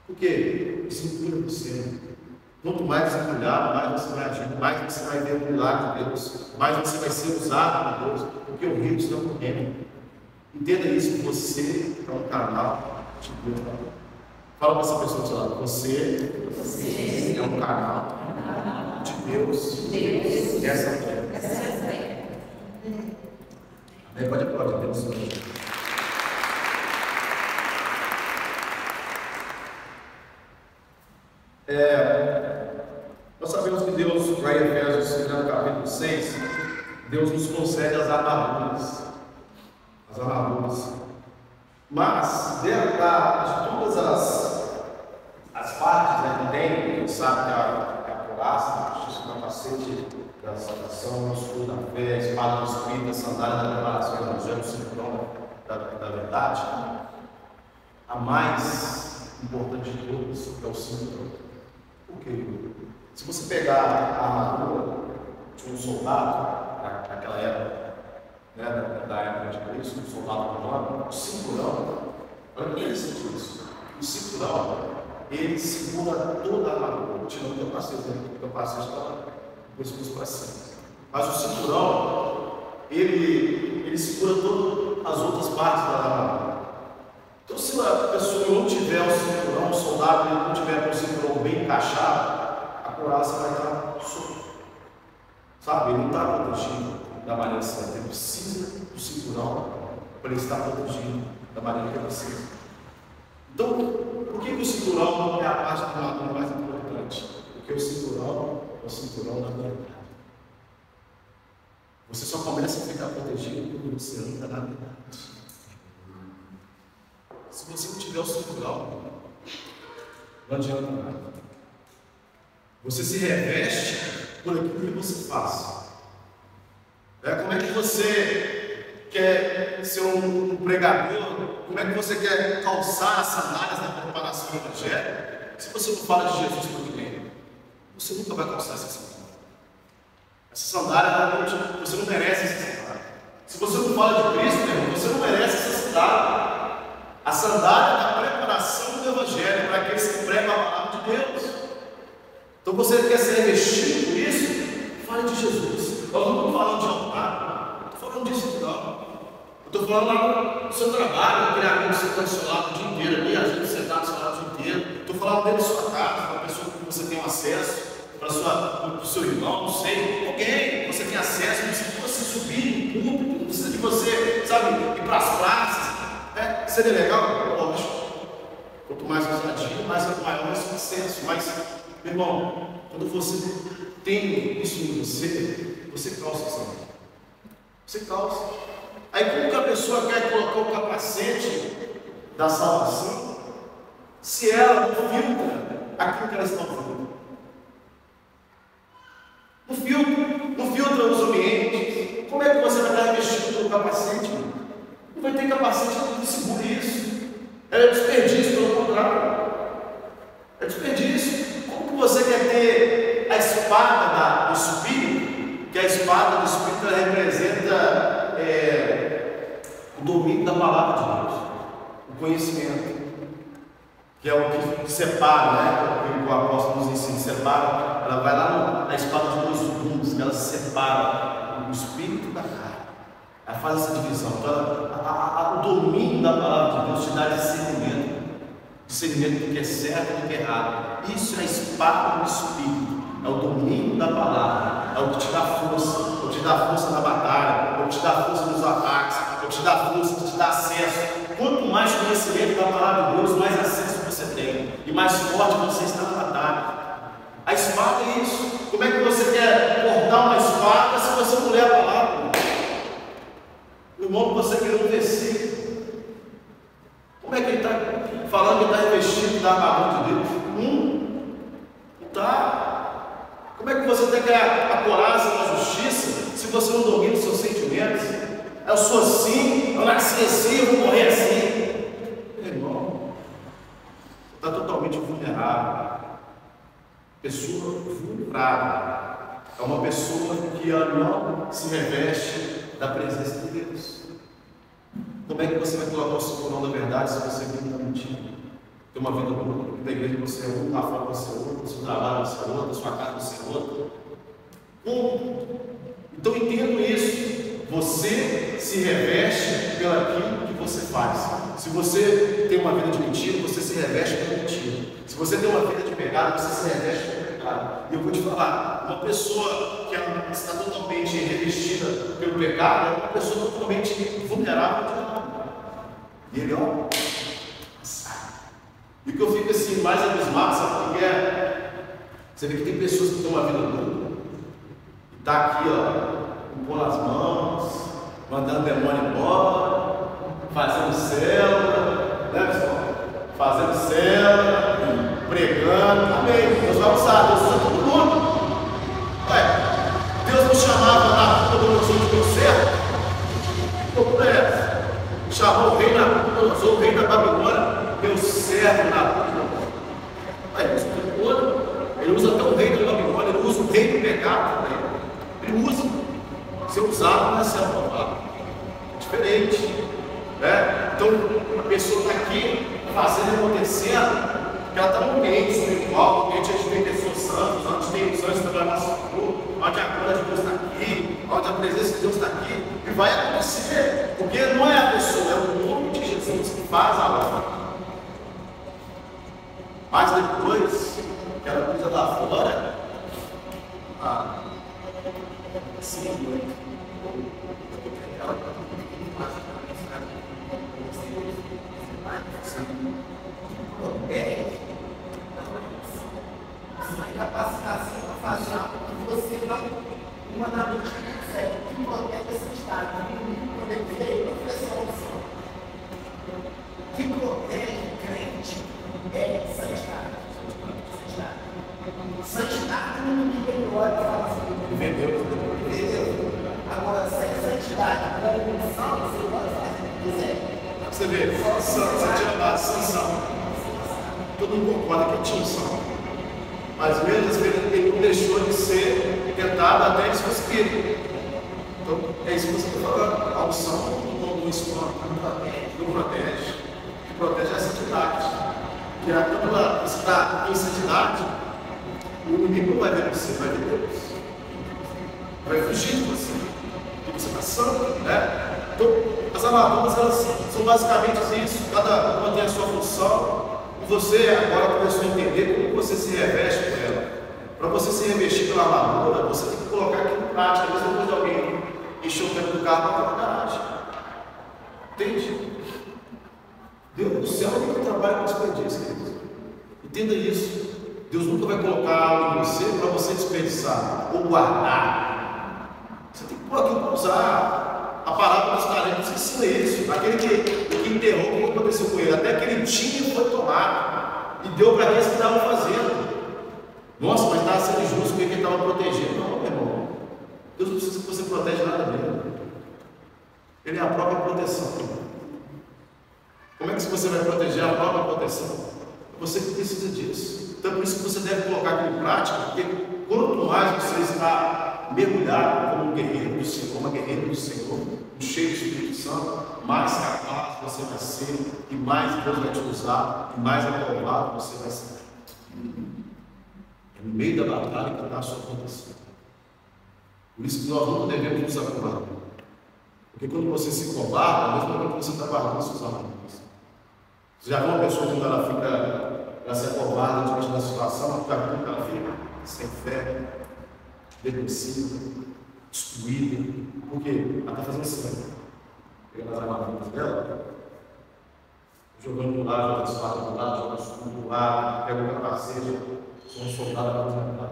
Porque isso inclui você. Quanto mais você cuidar, mais você vai agir, mais você vai ver o milagre de Deus, mais você vai ser usado por Deus, porque o rio está correndo. Entenda isso, você é um canal de Deus. Fala para essa pessoa do seu lado, você é um canal de Deus. Essa é a Amém? Pode aplaudir, Deus. Nós sabemos que Deus, lá em Efésios, no capítulo 6, Deus nos concede as armaduras. As armaduras. Mas, dentro de todas as partes, né, que tem, a gente sabe que a couraça, o capacete da salvação, o escudo da fé, a espada do Espírito, a sandália da preparação do Evangelho, o cinturão da verdade, a mais importante de todas é o cinturão. Por quê? Se você pegar a armadura de um soldado, naquela época, né, da época de Cristo, um soldado romano, o cinturão, olha que interessante isso. O cinturão, ele segura toda a armadura, tirando o capacete do pescoço para cima. Mas o cinturão, ele segura todas as outras partes da armadura. Então, se a pessoa não tiver o cinturão, o soldado não tiver com o cinturão bem encaixado, a couraça vai estar solta. Sabe? Ele não está protegido da maneira certa. Ele precisa do cinturão para ele estar protegido da maneira que ele precisa. Então, por que o cinturão é a parte da armadura mais importante? Porque o cinturão é o cinturão da verdade. Você só começa a ficar protegido quando você anda na verdade. Se você não tiver o cinturão, não adianta nada. Você se reveste por aquilo que você faz. Como é que você quer ser um pregador? Como é que você quer calçar as sandálias da preparação do Evangelho? Se você não fala de Jesus para ninguém, você nunca vai calçar essa sandália. Essa sandália, você não merece essa sandália. Se você não fala de Cristo, meu irmão, você não merece essa sandália. A sandália é a preparação do Evangelho para aqueles que pregam a palavra de Deus. Então você quer ser revestido por isso? Fale de Jesus. Eu não estou falando de altar, eu estou falando disso não. Eu estou falando lá no seu trabalho, aquele amigo que você está do seu lado o dia inteiro ali, às vezes você está do seu lado o dia inteiro. Estou falando dentro da sua casa, para a pessoa que você tem acesso, para o seu irmão, não sei, alguém que você tem acesso, não precisa de você subir no púlpito, não precisa de você, sabe, ir para as praças. Seria legal? Lógico. Quanto mais ousadia, maior o sucesso. Mas, meu irmão, quando você tem isso em você, você calça essa mão. Você calça. Aí, como que a pessoa quer colocar o capacete da salvação, se ela não filtra aquilo que ela está ouvindo? Não filtra os ambientes. Como é que você vai estar revestido pelo capacete? Não vai ter capacete que segure isso. É desperdício, pelo contrário. É desperdício. Como que você quer ter a espada do Espírito? Que a espada do Espírito ela representa o domínio da palavra de Deus, o conhecimento, que é o que separa, né? O apóstolo nos ensina, separa. Ela vai lá na espada de dois gumes, que ela separa o Espírito da carne. Ela faz essa divisão. Então, o domínio da palavra de Deus te dá discernimento do que é certo e do que é errado. Isso é a espada do Espírito, é o domínio da palavra, é o que te dá força, é o que te dá força na batalha, é o que te dá força nos ataques, é o que te dá força, que te dá acesso. Quanto mais conhecimento da palavra de Deus, mais acesso você tem e mais forte você está na batalha. A espada é isso. Como é que você quer cortar uma espada se você não lê a palavra? O irmão que você quer um versículo. Como é que ele está falando que está revestido da armadura de Deus? Não está. Como é que você tem que a coragem da justiça se você não domina os seus sentimentos? Eu sou assim, eu nasci assim, eu vou morrer assim. Meu irmão, você está totalmente vulnerável. pessoa vulnerável. É uma pessoa que ela não se reveste da presença de Deus. Como é que você vai colocar o cinturão da verdade se você vive na mentira? Tem uma vida dupla, da igreja você é um, lá fora você é outro, seu trabalho você é outro, sua casa você é outro. Então entendo isso. Você se reveste pelaquilo que você faz. Se você tem uma vida de mentira, você se reveste pela mentira. Se você tem uma vida de pecado, você se reveste pelo pecado. E eu vou te falar, uma pessoa que está totalmente revestida pelo pecado é uma pessoa totalmente vulnerável de nada. E ele, ó, e o que eu fico assim, mais abismado, sabe o que é? Você vê que tem pessoas que têm uma vida dura e está aqui, ó, com as mãos, mandando demônio embora, fazendo célula, né, pessoal? Fazendo célula, pregando, amém. Deus vai usar, Deus usa todo mundo. Ué, Deus não chamava na puta do noção de Deus certo? Que loucura é essa? Chamou o rei na puta, usou o rei da Babilônia, meu servo na puta. Ué, Deus usa todo. Ele usa até o rei da Babilônia, ele usa o rei do pecado também. Ele usa. Ser usado não é ser aprovado. É diferente. Né? Então, a pessoa está aqui fazendo acontecendo, porque ela está num ambiente espiritual, um ambiente onde tem pessoas santas, onde tem os anjos trabalhando no futuro, onde a cura de Deus está aqui, onde a presença de Deus está aqui, e vai acontecer, porque não é a pessoa, é o nome de Jesus que faz a obra. Mas depois que ela pisa lá fora, sim, capacitação para fazer algo que você não, humanamente, não consegue. O que protege esse estado? Quando ele veio, não foi solução. O que protege o crente é santidade. Santidade não ninguém olha e fala assim. Entendeu? Agora, sem santidade, com a emoção, você pode fazer o que quiser. Você vê, santidade, sanção. Todo mundo concorda que tinha unção. Mas mesmo assim, ele não deixou de ser tentado até eles conseguirem. Então, é isso que você está falando. A unção não espanta, não protege. O que protege é a santidade. Porque quando você está em santidade, o inimigo não vai ver você, vai ver Deus. Vai fugir de você. Porque você está santo, né? Então, as armaduras, elas são basicamente isso. Cada uma tem a sua função. E você agora começou a entender como você se reveste por ela. Para você se revestir pela armadura, você tem que colocar aquilo em prática. Às vezes depois de alguém encher o tempo do carro para a garagem. Entende? Deus do céu não trabalha com desperdício, queridos. Entenda isso. Deus nunca vai colocar algo em você para você desperdiçar ou guardar. Você tem que pôr aquilo para usar. A parábola dos talentos ensina isso. Aquele que enterrou, o que aconteceu com ele? Até que ele tinha foi tomado. E deu para aqueles que estavam fazendo. Nossa, mas estava sendo injusto porque ele estava protegendo. Não, meu irmão. Deus não precisa que você proteja nada dele. Ele é a própria proteção. Como é que você vai proteger a própria proteção? Você precisa disso. Então, por isso que você deve colocar aquilo em prática, porque quanto mais você está mergulhado como um guerreiro do Senhor, uma guerreira do Senhor, cheio do Espírito Santo, mais capaz você vai ser, e mais Deus vai te usar, e mais aprovado você vai ser. É no meio da batalha que está a sua proteção. Por isso que nós não devemos nos acobardar. Porque quando você se cobarda, ao mesmo tempo você está guardando suas armaduras. Você já viu uma pessoa quando ela se acobarda diante da situação, já viu que ela fica sem fé, depressiva, destruída. Por quê? Ela está fazendo assim, pegando as armaduras dela, jogando do lado, jogando espada do lado, jogando escudo do lado, pega o capacete, sou um soldado para desarmar.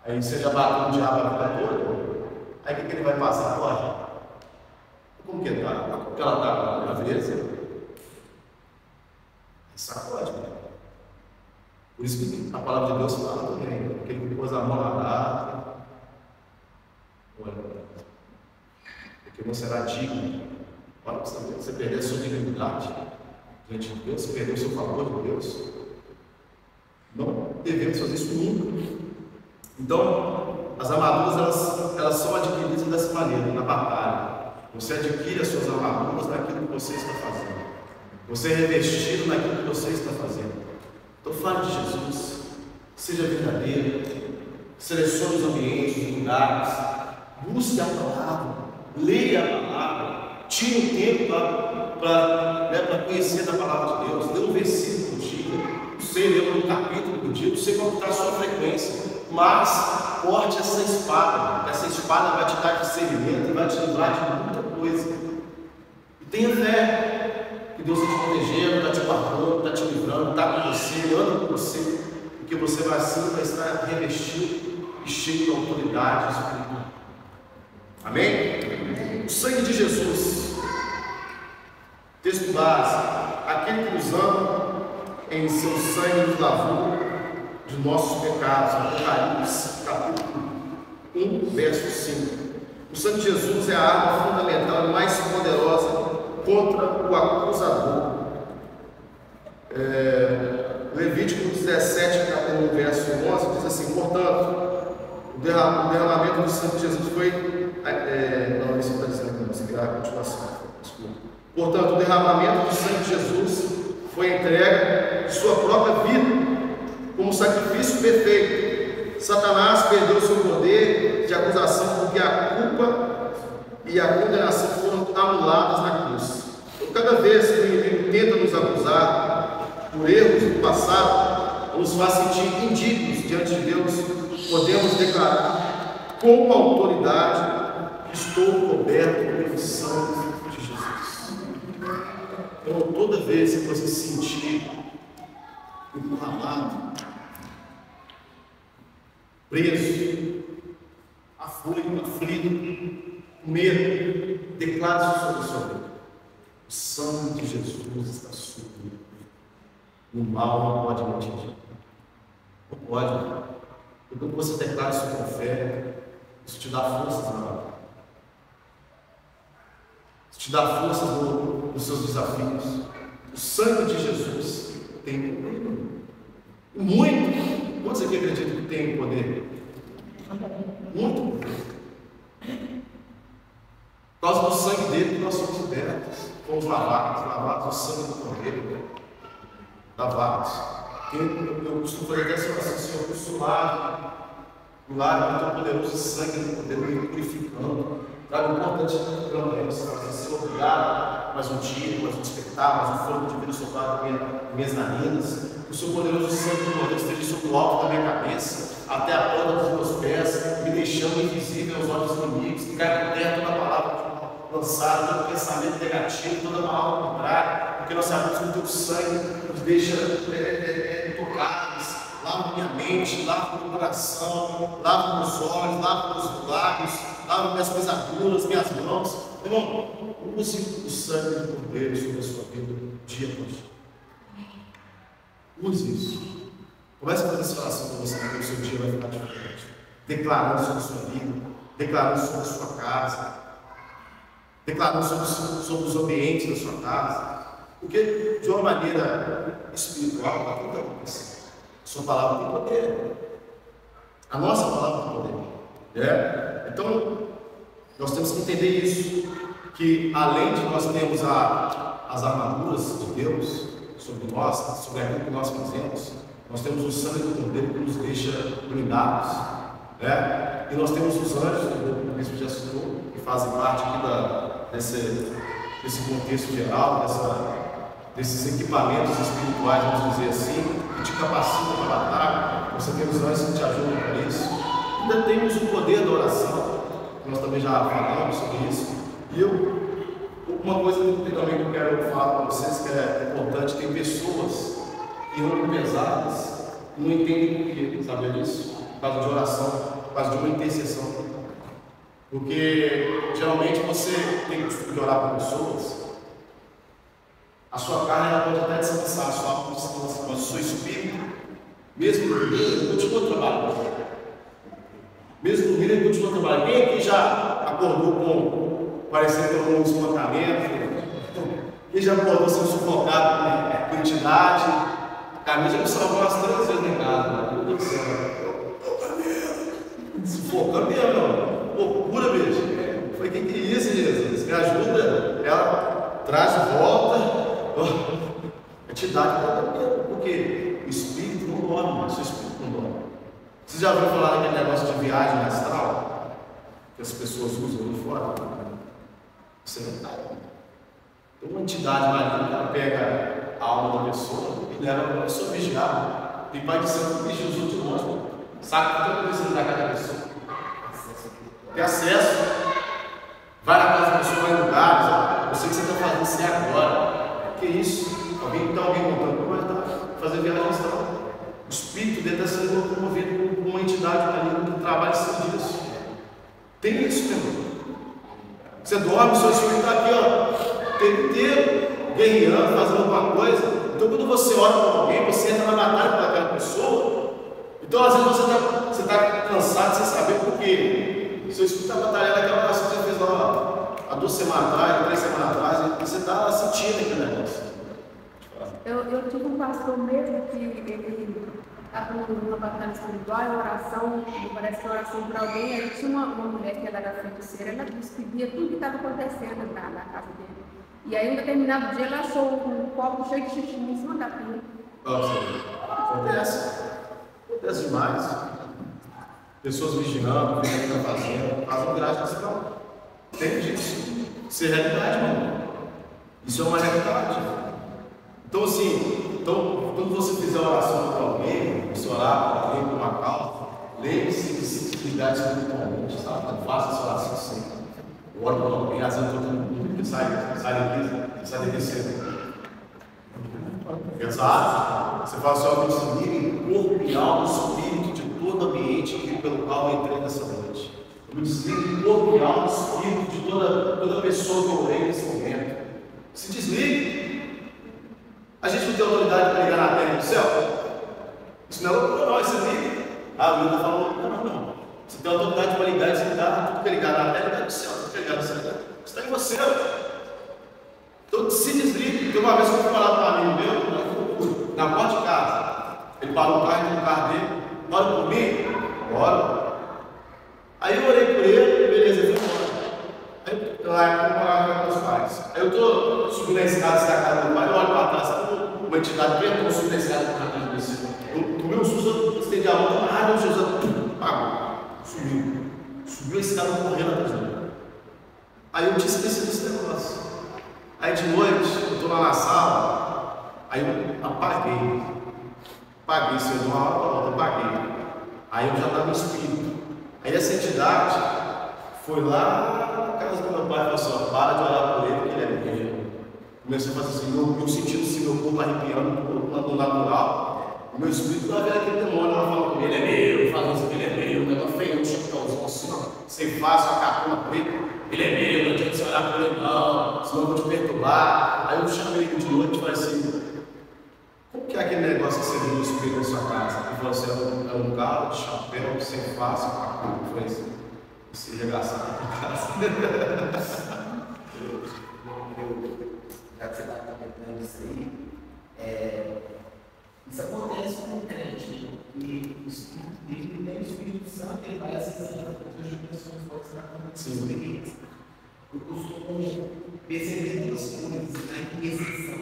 Aí você já bateu no diabo a vida toda, aí o que ele vai passar agora? Como que está? Como que ela está na cabeça? Sacode, né? Por isso que a palavra de Deus fala também, aquele que pôs a mão na arca, porque não será digno. Olha, você perder a sua dignidade diante de Deus, você perder o seu favor de Deus, não devemos fazer isso nunca. Então, as armaduras elas são adquiridas dessa maneira, na batalha. Você adquire as suas armaduras naquilo que você está fazendo. Você é revestido naquilo que você está fazendo. Então fale de Jesus, seja verdadeiro, selecione os ambientes, os lugares, busque a palavra, leia a palavra, tire um tempo para conhecer da palavra de Deus, lê um versículo por dia, não sei, lê um capítulo por dia, não sei qual está a sua frequência, mas corte essa espada vai te dar discernimento e vai te livrar de muita coisa. E tenha fé que Deus está te protegendo, está te guardando, está te livrando, está com você, anda com você, porque você vai estar revestido e cheio de autoridade espiritual. Amém? O sangue de Jesus, texto base, aquele que nos ama, em seu sangue nos lavou de nossos pecados. Apocalipse, capítulo 1, verso 5. O sangue de Jesus é a arma fundamental e mais poderosa contra o acusador. Levítico 17, capítulo 1, verso 11, diz assim: portanto, o derramamento do sangue de Jesus foi... não, isso está dizendo que não, isso é a continuação. Desculpa. Portanto, o derramamento do sangue de Jesus foi entregue de sua própria vida como sacrifício perfeito. Satanás perdeu seu poder de acusação porque a culpa e a condenação foram anuladas na cruz. Então, cada vez que o inimigo tenta nos acusar por erros do passado, nos faz sentir indignos diante de Deus, podemos declarar com autoridade que estou coberto pelo sangue de Jesus. Então, toda vez que você se sentir encurralado, preso, aflito, com medo, declare sobre a sua vida: o sangue de Jesus está sobre mim. O mal não pode me atingir. Não pode. E quando você declara isso com fé, isso te dá forças na hora. Isso te dá forças nos seus desafios. O sangue de Jesus tem poder. Muito. Quantos aqui acreditam que tem poder? Muito poder. Por causa do sangue dele que nós somos libertos. Fomos lavados no sangue do Cordeiro. Lavados. Eu costumo fazer até essa oração: Senhor, que eu sou o lado muito poderoso sangue do Cordeiro me purificando. Trago importante para nós, Senhor, obrigado, mais um dia, mais um despertar, mais um fogo de vida soprado nas minhas narinas. O seu poderoso sangue do Cordeiro esteja sobre o alto da minha cabeça, até a ponta dos meus pés, me deixando invisível aos olhos dos inimigos, que cai por terra toda palavra lançada, todo pensamento negativo, toda palavra contrária, porque nós sabemos que o teu sangue nos deixa tocados. Lava minha mente, lava meu coração, lava meus olhos, lava meus lábios, lava minhas pisaduras, minhas mãos. Irmão, use o sangue do Cordeiro sobre a sua vida, dia após dia. Use isso. Comece a fazer essa oração com você, porque o seu dia vai ficar diferente. Declarando sobre a sua vida, declarando sobre a sua casa, declarando sobre os ambientes da sua casa. Porque, de uma maneira espiritual, está tudo acontecendo. Sua palavra tem poder. A nossa palavra tem poder. Então, nós temos que entender isso. Que além de nós termos as armaduras de Deus sobre nós, sobre aquilo que nós fazemos, nós temos o sangue do Cordeiro que nos deixa blindados. E nós temos os anjos, que o bispo já citou, que fazem parte aqui desse contexto geral, desses equipamentos espirituais, vamos dizer assim, que te capacitam para a batalha. Você tem os anjos que te ajudam para isso. Ainda temos o poder da oração, que nós também já falamos sobre isso. E uma coisa também que eu quero falar para vocês que é importante: tem pessoas que andam pesadas e não entendem por quê, sabe disso? Por causa de oração, por causa de uma intercessão. Porque geralmente você tem o costume de orar para pessoas. A sua carne ela pode até descansar, a sua alma pode descansar, mas o seu espírito, mesmo dormindo, ele continua trabalhando. Mesmo dormindo, ele continua trabalhando. Quem aqui já acordou parecendo que tomou um espancamento? Quem já acordou sendo sufocado por entidade? Camila já me salvou umas 3 vezes em casa, meu Deus do céu. Ô, Camila! Se for Camila, não. Loucura, bicho. Eu falei, que é isso, Jesus? Me ajuda. Ela traz de volta. Eu te dá de volta mesmo, porque o espírito não dorme, o seu espírito não dorme. Vocês já ouviram falar daquele negócio de viagem astral? Que as pessoas usam ali fora? Você não está. Tem uma entidade maligna que ela pega a alma da pessoa e leva para a pessoa vigiar. Tem pai de santo que vigia os outros monstros. Sabe que toda precisa da cada pessoa. Tem acesso. Vai na casa da pessoa, vai em lugares. Eu sei que você está fazendo isso agora. Que isso? Alguém contando como é que está fazendo viagem astral. O espírito dele está sendo promovido por uma entidade maligna que trabalha em cima disso. Tem isso, meu irmão. Você dorme, seu espírito está aqui, ó, o tempo inteiro, guerreando, fazendo alguma coisa. Então, quando você ora por alguém, você entra na batalha com aquela pessoa. Então, às vezes, você está cansado sem saber por quê. Seu espírito está batalhando aquela oração que você fez lá há 2 semanas atrás, 3 semanas atrás, e você está sentindo aquele negócio. Eu tive um pastor mesmo que ele estava numa batalha espiritual, em oração, parece que a oração por alguém, aí tinha uma mulher que era feiticeira, ela descrevia tudo que estava acontecendo na casa dele. E aí, em um determinado dia, ela achou um copo cheio de xixi em cima da pia. Acontece demais. Pessoas vigiando, o que ele está fazendo, fazem viagem astral. Tem disso. Isso é realidade, mano. Isso é uma realidade. Então, assim, quando você fizer oração para alguém, você orar para alguém por uma causa, lembre-se de se desligar espiritualmente, sabe? Não faça essa oração sempre. Ora para alguém, às vezes todo mundo sai daqui cedo. Exato. Você fala só que se ligue corpo e alma, espírito de todo ambiente pelo qual eu entrei nessa noite. Eu me desligue corpo e alma, espírito de toda pessoa que eu orei nesse momento. Se desligue. A gente não tem autoridade para ligar na terra e no céu? Isso não é loucura, não. Isso é liga. A Bíblia está falando, não. Você tem autoridade para ligar e desligar. Tudo que é ligado na terra e ligar no céu. Tudo que é ligado no céu. Está em você. Então se desligue. Tem uma vez que eu fui falar para um amigo meu, na porta de casa. Ele parou o carro, entrou no carro dele. Ora por mim? Ora. Aí eu orei por ele, beleza, ele foi embora. Aí lá eu morava com meus pais. Aí eu estou subindo a escada da casa do meu pai, eu olho para trás, uma entidade preta, eu subindo a escada da casa do meu pai. Eu tomei um susto, eu estendi a mão, meu Jesus, pagou. Subiu a escada correndo atrás dele. Aí eu tinha esquecido desse negócio. Aí de noite, eu estou lá na sala, aí eu apaguei, se eu de uma hora para outra, apaguei. Aí eu já estava no espírito. Aí essa entidade foi lá na casa do meu pai e falou assim: para de orar por ele, porque ele é guerreiro. Comecei a fazer assim, eu sentindo assim, meu corpo arrepiando no natural. O meu espírito estava vendo aquele demônio lá falando comigo: ele é meu, falando assim, ele é meu, o negócio feio, um chapéuzão assim, ó, sem face, uma capuna preta, ele é meu, não adianta você orar por ele, não, senão eu vou te perturbar. Aí eu chamei ele de noite e falei assim: como que é aquele negócio que você viu no espírito na sua casa? Ele falou assim: é um galo de chapéu, sem face, com a capuna. Eu falei assim: você ia gastar na casa. Já que você está comentando isso aí, isso acontece com o crente, e o Espírito dele tem o Espírito Santo, ele vai acessando as dimensões fortes da consciência. Eu costumo perceber 2 coisas na intercessão.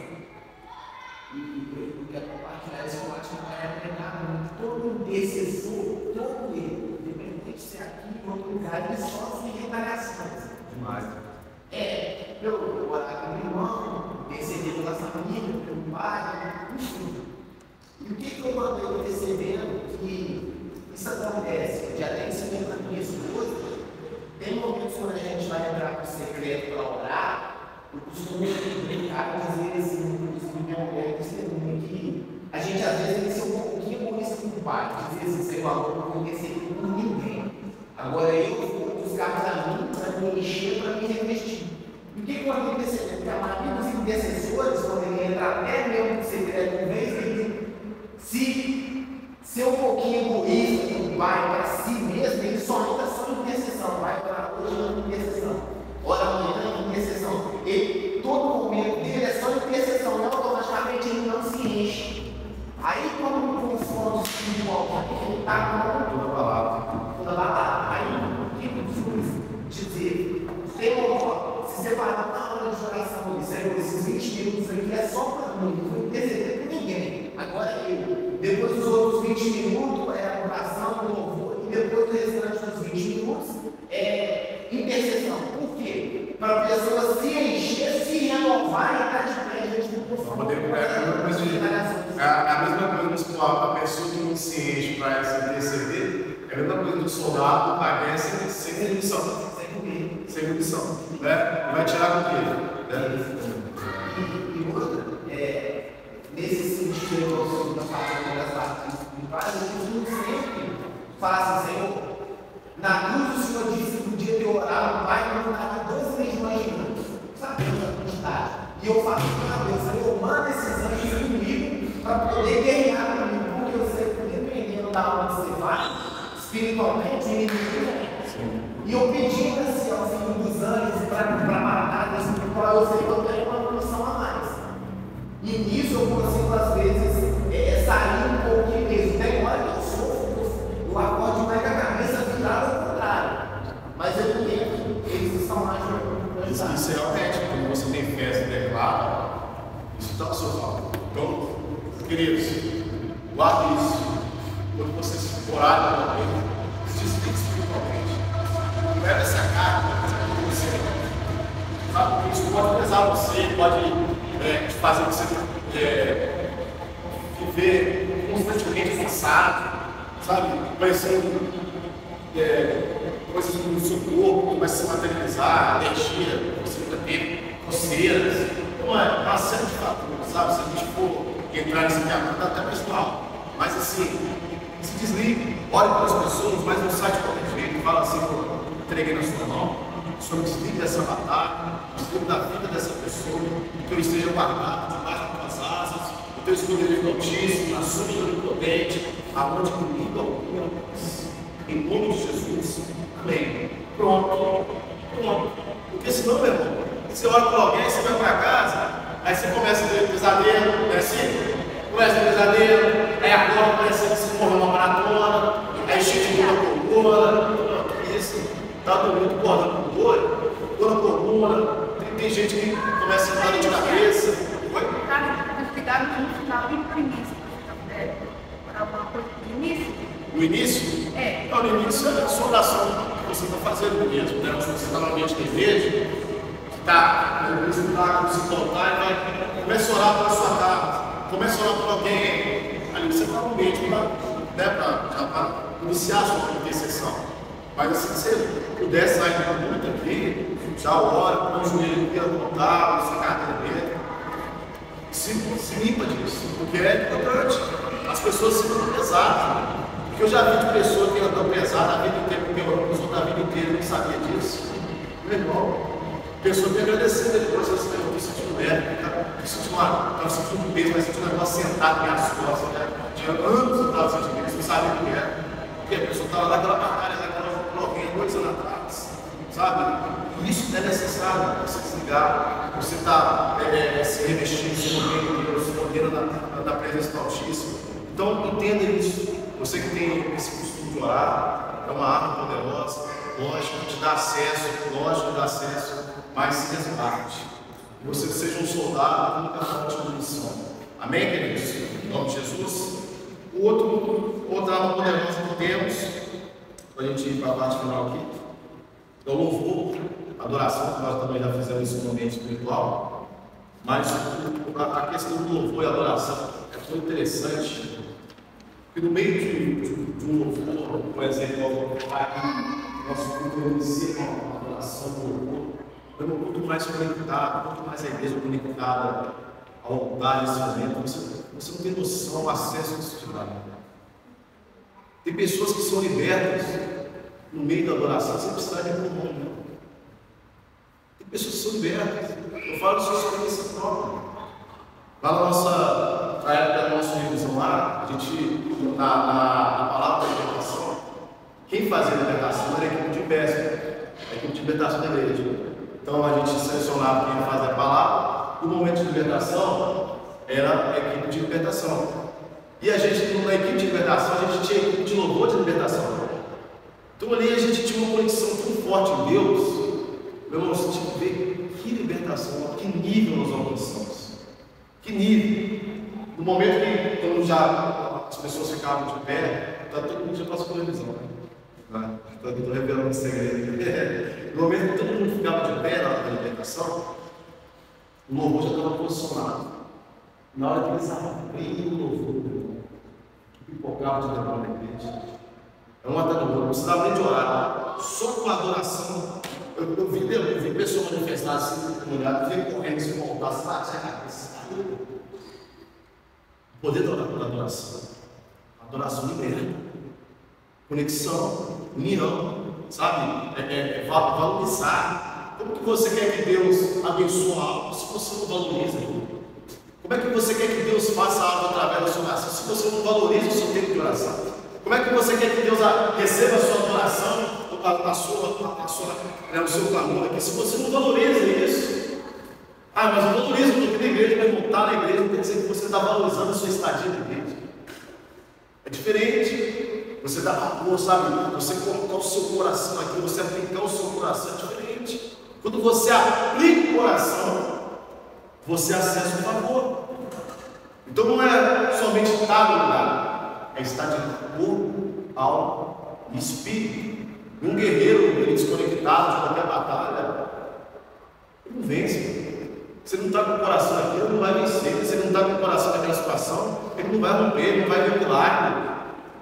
E eu quero compartilhar isso com a gente, não é treinar muito. Todo intercessor, todo ele, independente de ser aqui em outro lugar, ele sofre retaliações. Demais. Eu orar com meu irmão, perceber pela família, pelo pai, enfim. E o que eu andei percebendo que isso acontece? Já tem ensinamento na minha esposa. Tem momentos quando a gente vai entrar no secreto para orar, eu costumo brincar com às vezes, inclusive minha mulher testemunha, que a gente às vezes tem que ser um pouquinho egoísta com o pai. Às vezes você fala, eu não recebi com ninguém. Agora eu vou buscar para mim, para me encher, para me revestir. E o que eu andei percebendo? Que a maioria dos intercessores, quando ele entra até mesmo no secreto de vez, ele se ser um pouquinho egoísta com o pai para si mesmo, ele só entra só em intercessão, vai para hoje em intercessão, ora amanhã em intercessão. Todo momento dele é só intercessão, e automaticamente ele não se enche. Aí, como o confronto espiritual, ele está com Toda palavra. toda batalha. Aí, o que Jesus dizer? Senhor, se separar na hora de oração, Senhor, esses 20 minutos aqui é só para mim, não foi interceder por ninguém. Agora eu. Depois dos outros 20 minutos é a oração, o louvor, e depois do restante dos 20 minutos é intercessão. Por quê? Para a pessoa se encher, se renovar e estar de pé diante do profundo. É a mesma coisa muscular, a pessoa que não se enche para se interceder, é a mesma coisa do soldado que vai sem munição. Sem munição. Né? E vai tirar com quê? E outra, nesse sentido, eu estou falando das partes espirituais, Jesus sempre fala assim, Senhor, na cruz o Senhor disse que podia ter orado, o Pai não daria 2 legiões de anjos, sabendo da quantidade. E eu falo para Deus, Senhor, manda esses anjos comigo para poder guerrear comigo, porque eu sei que dependendo da onde você vai, espiritualmente, o inimigo é. E eu pedi assim, ao Senhor dos anjos para matar a espiritual, eu sei que eu tenho uma condição a mais. E nisso eu consigo, às vezes, sair um pouquinho mesmo. Tem hora que eu sofro, eu acordo mais com a cabeça virada ao contrário. Mas eu entendo que eles estão lá jogando. Isso é realmente, quando você tem fé, você declara, isso está ao seu favor. Então, queridos, guarde isso. Quando vocês orarem pela Bíblia, se desligue espiritualmente. Leva essa carga para você. Sabe? Isso pode pesar você, pode fazer você viver constantemente cansado, sabe? Parecendo coisas no seu corpo, começa a se materializar, energia, você nunca teve, coceiras. Então é uma série de fatores, sabe? Se a gente for entrar nesse caminho, dá até mais mal. Mas assim, se desligue, olhe para as pessoas, mas não sai de qualquer jeito, fala assim, entreguei na sua mão, o Senhor desligue dessa batalha, desligue da vida dessa pessoa, que eu esteja guardado debaixo das tuas asas, o teu esconderijo altíssimo, na sua onipotente, aonde comigo alguma coisa. Em nome de Jesus, amém. Pronto. Porque senão, meu irmão, você olha para alguém, você vai para casa, aí você começa a ter pesadelo, não é assim? Começa a ter pesadelo, aí acorda, parece que você correu uma maratona, aí cheio de dor na coluna, isso, está dormindo, corda com dor na coluna, tem gente que começa a dar de cabeça. Cuidado de não ficar muito no início, para alguma coisa no início. No início? Não, no início é a sua oração que você está fazendo mesmo, né? Se você está no ambiente da igreja, que está no se voltar e vai, começa a orar pela sua casa, começa a orar por alguém, ali você está no ambiente para iniciar a sua intercessão. Mas assim, se você puder sair do muito aqui, já ora, põe o joelho aqui, apontar, sua carteira dentro, se limpa disso, porque é importante. As pessoas se ficam pesadas. Porque eu já vi de pessoa que andou pesada a vida inteira, porque eu usou da vida inteira e não sabia disso. Meu irmão, a pessoa me agradecendo depois, assim, eu estou sentindo leve, estava sentindo um peso, mas sentindo um negócio sentado nas minhas costas, né? Tinha anos que eu estava sentindo isso, não sabia o que era. Porque a pessoa estava naquela batalha, naquela bloqueia 2 anos atrás, sabe? E isso é necessário você desligar, você está se revestindo, se movendo, se movendo da presença do Altíssimo. Então, entenda isso. Você que tem esse costume de orar, é uma arma poderosa, lógico, te dá acesso, mas se resguarde. Você que seja um soldado, nunca falte munição. Amém, queridos? Em nome de Jesus. Outra arma poderosa que temos, para a gente ir para a parte final aqui, é o louvor, a adoração, que nós também já fizemos isso no ambiente espiritual. Mas a questão do louvor e a adoração é muito interessante. Porque no meio de um louvor, por exemplo, nosso culto inicia com a adoração do louvor, é um culto mais conectado, muito mais a igreja conectada ao altar nesse momento. Você não tem noção do acesso que isso te dá. Tem pessoas que são libertas no meio da adoração, sem precisar de nenhum nome, não. Tem pessoas que são libertas. Eu falo isso sobre isso próprio. Lá na época da nossa revisão lá, a gente, na palavra da libertação, quem fazia a libertação era a equipe de pesca, a equipe de libertação da igreja. Então a gente selecionava quem fazia a palavra, e o momento de libertação era a equipe de libertação. E a gente, na equipe de libertação, a gente tinha equipe de louvor de libertação. Então ali a gente tinha uma conexão tão forte em Deus. Meu irmão, você tinha que ver que libertação, que nível nós alcançamos. Que nível. No momento que, quando já as pessoas ficavam de pé, todo mundo já passou por televisão, né? Estou revelando um segredo. No momento que todo mundo ficava de pé na libertação, o louvor já estava posicionado. Na hora que eles abriam o louvor, pipocava de demônio na igreja. É um até do outro, não precisava nem de orar. Só com a adoração. Eu vi pessoas manifestar assim, na comunidade, ver correndo, se voltar, se bater a cabeça. O poder da adoração. Adoração liberta. Conexão, união, sabe? Valorizar. Como que você quer que Deus abençoe algo se você não valoriza? Como é que você quer que Deus faça algo através da sua oração se você não valoriza o seu tempo de oração? Como é que você quer que Deus receba a sua adoração, o seu clamor aqui, se você não valoriza isso? Ah, mas eu valorizo, porque na igreja, vai voltar na igreja, não quer dizer que você está valorizando a sua estadia na igreja. É diferente. Você dá amor, sabe? Você colocar o seu coração aqui, você aplicar o seu coração, é diferente. Quando você aplica o coração, você acessa o favor. Então não é somente estar no lugar, é estar de corpo, alma e espírito. Um guerreiro desconectado de qualquer batalha, ele não vence. Você não está com o coração aqui, ele não vai vencer. Você não está com o coração naquela situação, ele não vai romper, ele não vai ver milagre.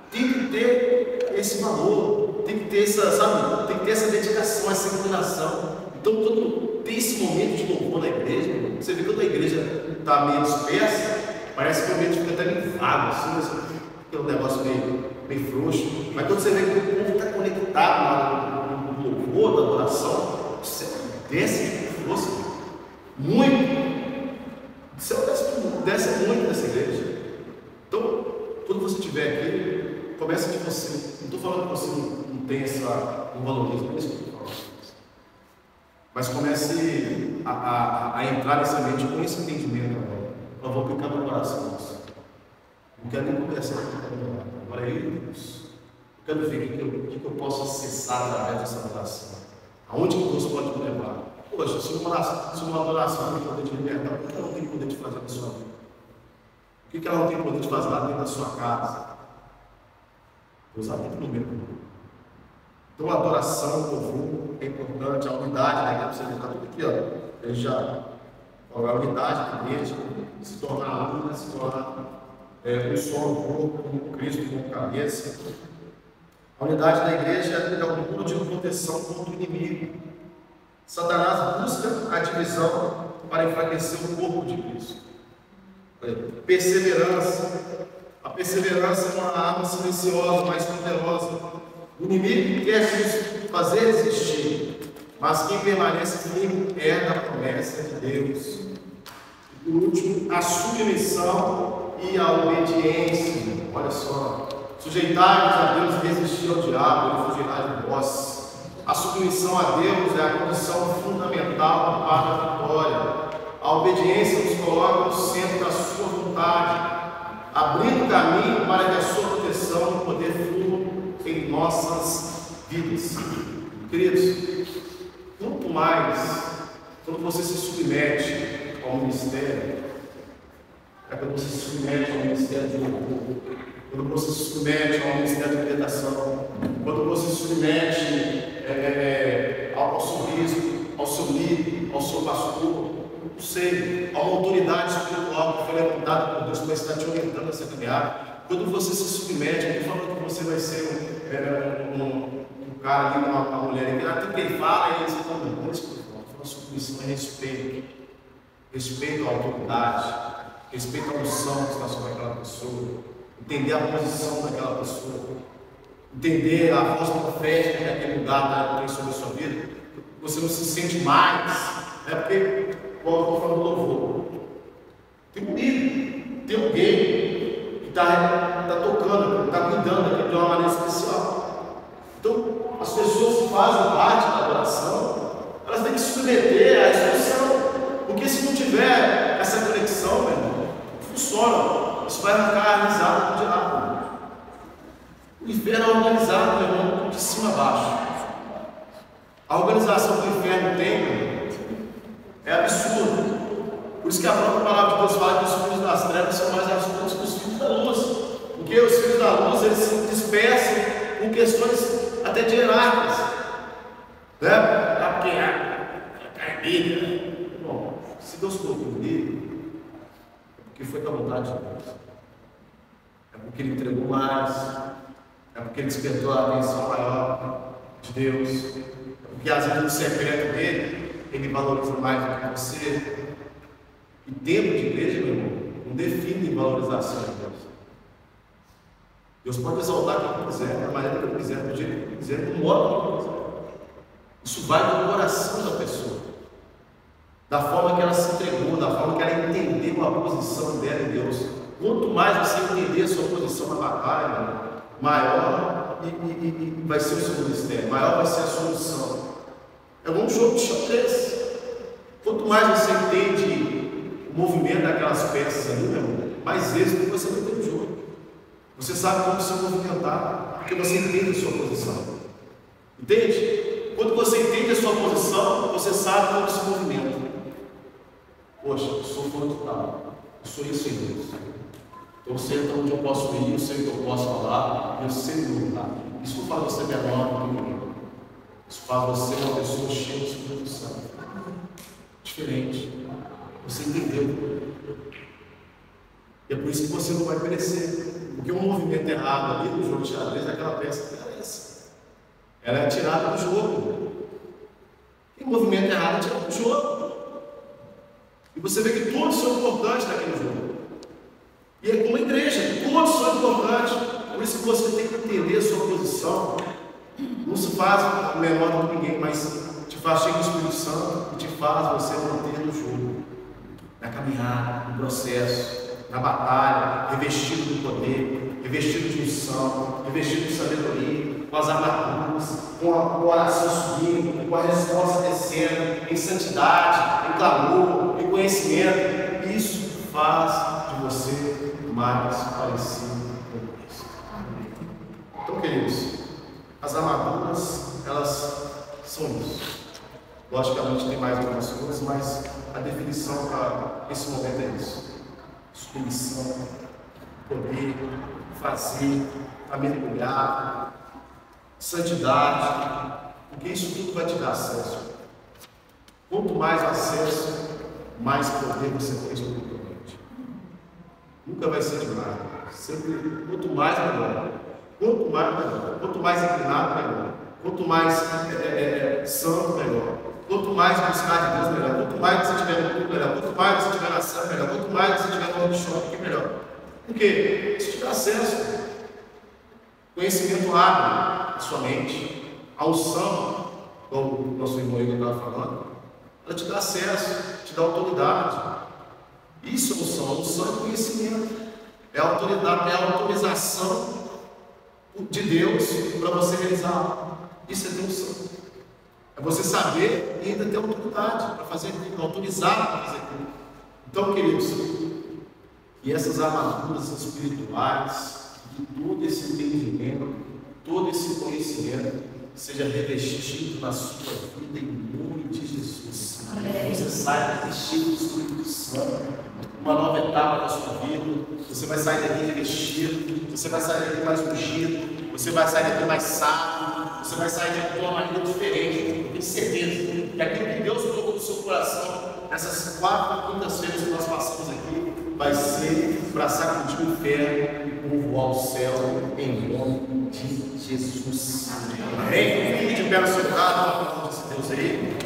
Tem que ter esse valor, tem que ter essa, sabe? Tem que ter essa dedicação, essa inclinação. Então, quando tem esse momento de louvor na igreja, você vê que quando a igreja está meio dispersa, parece que o ambiente fica até meio vago, assim, é um negócio meio frouxo. Mas quando você vê que o povo está conectado no louvor, da adoração, você desce com força, muito. O céu desce muito nessa igreja. Então, quando você estiver aqui, começa de você. Não estou falando que você não tem um valorismo, não é isso que eu estou falando. Mas comece a entrar nesse ambiente com esse entendimento agora. Eu vou aplicar no coração isso. Não quero nem conversar com agora eu e Deus. Eu quero ver o que eu posso acessar através dessa adoração. Aonde que Deus pode me levar? Poxa, se uma adoração tem poder de libertar, por que ela não tem poder de fazer na sua vida? Por que ela não tem poder de fazer lá dentro da sua casa? Deus habita no meio. Então a adoração, o louvor é importante, a unidade da igreja, você está tudo aqui, ó. Ele já falou a unidade da igreja, se tornar uma, se tornar um só corpo, como Cristo, como cabeça. A unidade da igreja é um muro de proteção contra o inimigo. Satanás busca a divisão para enfraquecer o corpo de Cristo. Perseverança. A perseverança é uma arma silenciosa, mais poderosa. O inimigo quer fazer resistir, mas quem permanece firme herda a promessa de Deus. E por último, a submissão e a obediência. Olha só, sujeitai-vos a Deus e resistir ao diabo, ele fugirá de vós. A submissão a Deus é a condição fundamental para a vitória. A obediência nos coloca no centro da sua vontade, abrindo caminho para que a sua proteção e poder flua em nossas vidas. Queridos, quanto mais quando você se submete ao ministério, quando você se submete ao ministério de louvor, quando você se submete ao ministério de libertação, quando você se submete ao sorriso, ao seu líder, ao seu pastor, não sei, a uma autoridade espiritual que foi levantada por Deus para estar te orientando essa caminhada. Quando você se submete, eu não falo que você vai ser um cara ali, uma mulher, tudo que ele fala, e você fala, não, isso que eu falo, submissão é respeito, respeito à autoridade, respeito à unção que está sobre aquela pessoa, entender a posição daquela pessoa, entender a voz profética que aquele lugar tem sobre a sua vida. Você não se sente mais, porque, como eu estou falando do louvor, tem um líder, tem alguém que está tocando, está cuidando aqui de uma maneira especial. Então, as pessoas que fazem parte da adoração, elas têm que se submeter à instrução, porque se não tiver essa conexão, meu irmão, não funciona. Isso vai arrancar a risada do diabo. O inferno é organizado, meu irmão, de cima a baixo. A organização que o inferno tem, meu irmão, é absurda. Por isso que a própria palavra de Deus fala que os filhos das trevas são mais astutos que os filhos da luz. Porque os filhos da luz, eles se dispersam com questões até de hierárquicas. Né? Porque a Bíblia. Bom, se Deus colocou nele, é porque foi da vontade de Deus. É porque ele entregou mais. É porque ele despertou a atenção maior de Deus. É porque às vezes no secreto dele, ele valoriza mais do que você. E tempo de igreja, meu irmão, não define valorização de Deus. Deus pode exaltar quem quiser, da maneira que ele quiser, do jeito que ele quiser, do modo que ele quiser. Isso vai do coração da pessoa, da forma que ela se entregou, da forma que ela entendeu a posição dela em Deus. Quanto mais você entender a sua posição na batalha, maior vai ser o seu ministério, maior vai ser a solução. É um jogo de xadrez. Quanto mais você entende o movimento daquelas peças ali, meu irmão, mais êxito você vai ter no jogo. Você sabe como se movimentar, porque você entende a sua posição. Entende? Quando você entende a sua posição, você sabe como se movimenta. Poxa, eu sou fulano de tal, eu sou isso em Deus. Eu sei até onde eu posso ir, eu sei o que eu posso falar, eu sei o meu lugar. Isso não faz você menor do que ninguém. Isso faz você uma pessoa cheia de Espírito Santo. Diferente. Você entendeu? E é por isso que você não vai perecer. Porque um movimento errado ali no jogo de xadrez, aquela peça perece. Ela é tirada do jogo. E o movimento errado é tirado do jogo. E você vê que todos são importantes naquele jogo. E é como a igreja, todos são importantes. Por isso que você tem que entender a sua posição. Não se faz menor do que ninguém, mas te faz cheio do Espírito Santo e te faz você manter no jogo. Na caminhada, no processo, na batalha, revestido do poder, revestido de unção, revestido de sabedoria, com as armaduras, com a oração subindo, com a resposta descendo, em santidade, em clamor, em conhecimento. Isso faz de você mais parecido com Cristo. Então, queridos, as armaduras, elas são isso. Logicamente tem mais algumas coisas, mas a definição para esse momento é isso. Submissão, poder, fazer, mergulhar, santidade, porque isso tudo vai te dar acesso. Quanto mais acesso, mais poder você tem espiritualmente. Nunca vai ser demais. Sempre, quanto mais melhor. Quanto mais melhor. Quanto mais inclinado, melhor. Quanto mais santo, melhor. Quanto mais buscar de Deus, melhor. Quanto mais você estiver no culto, melhor. Quanto mais você estiver na sala, melhor. Quanto mais você estiver no workshop, melhor. Por quê? Se tiver acesso, conhecimento abre a sua mente, a unção, como o nosso irmão estava falando, ela te dá acesso, te dá autoridade. Isso é unção. A unção é conhecimento. É a autoridade, é a autorização de Deus para você realizar. Isso é ter unção. É você saber e ainda ter autoridade para fazer aquilo, autorizado para fazer aquilo. Então, queridos, que essas armaduras espirituais, que todo esse entendimento, todo esse conhecimento seja revestido na sua vida em nome de Jesus. Amém. Você saia revestido do Espírito Santo, uma nova etapa da sua vida. Você vai sair daqui revestido, você vai sair daqui mais ungido, você vai sair daqui mais sábio. Você vai sair de uma maneira diferente. Eu tenho certeza que aquilo que Deus colocou no seu coração, nessas 4 quintas-feiras que nós passamos aqui, vai ser para sacudir o inferno e povoar o céu, em nome de Jesus. Amém? Fique de pé no seu lugar, desse Deus aí.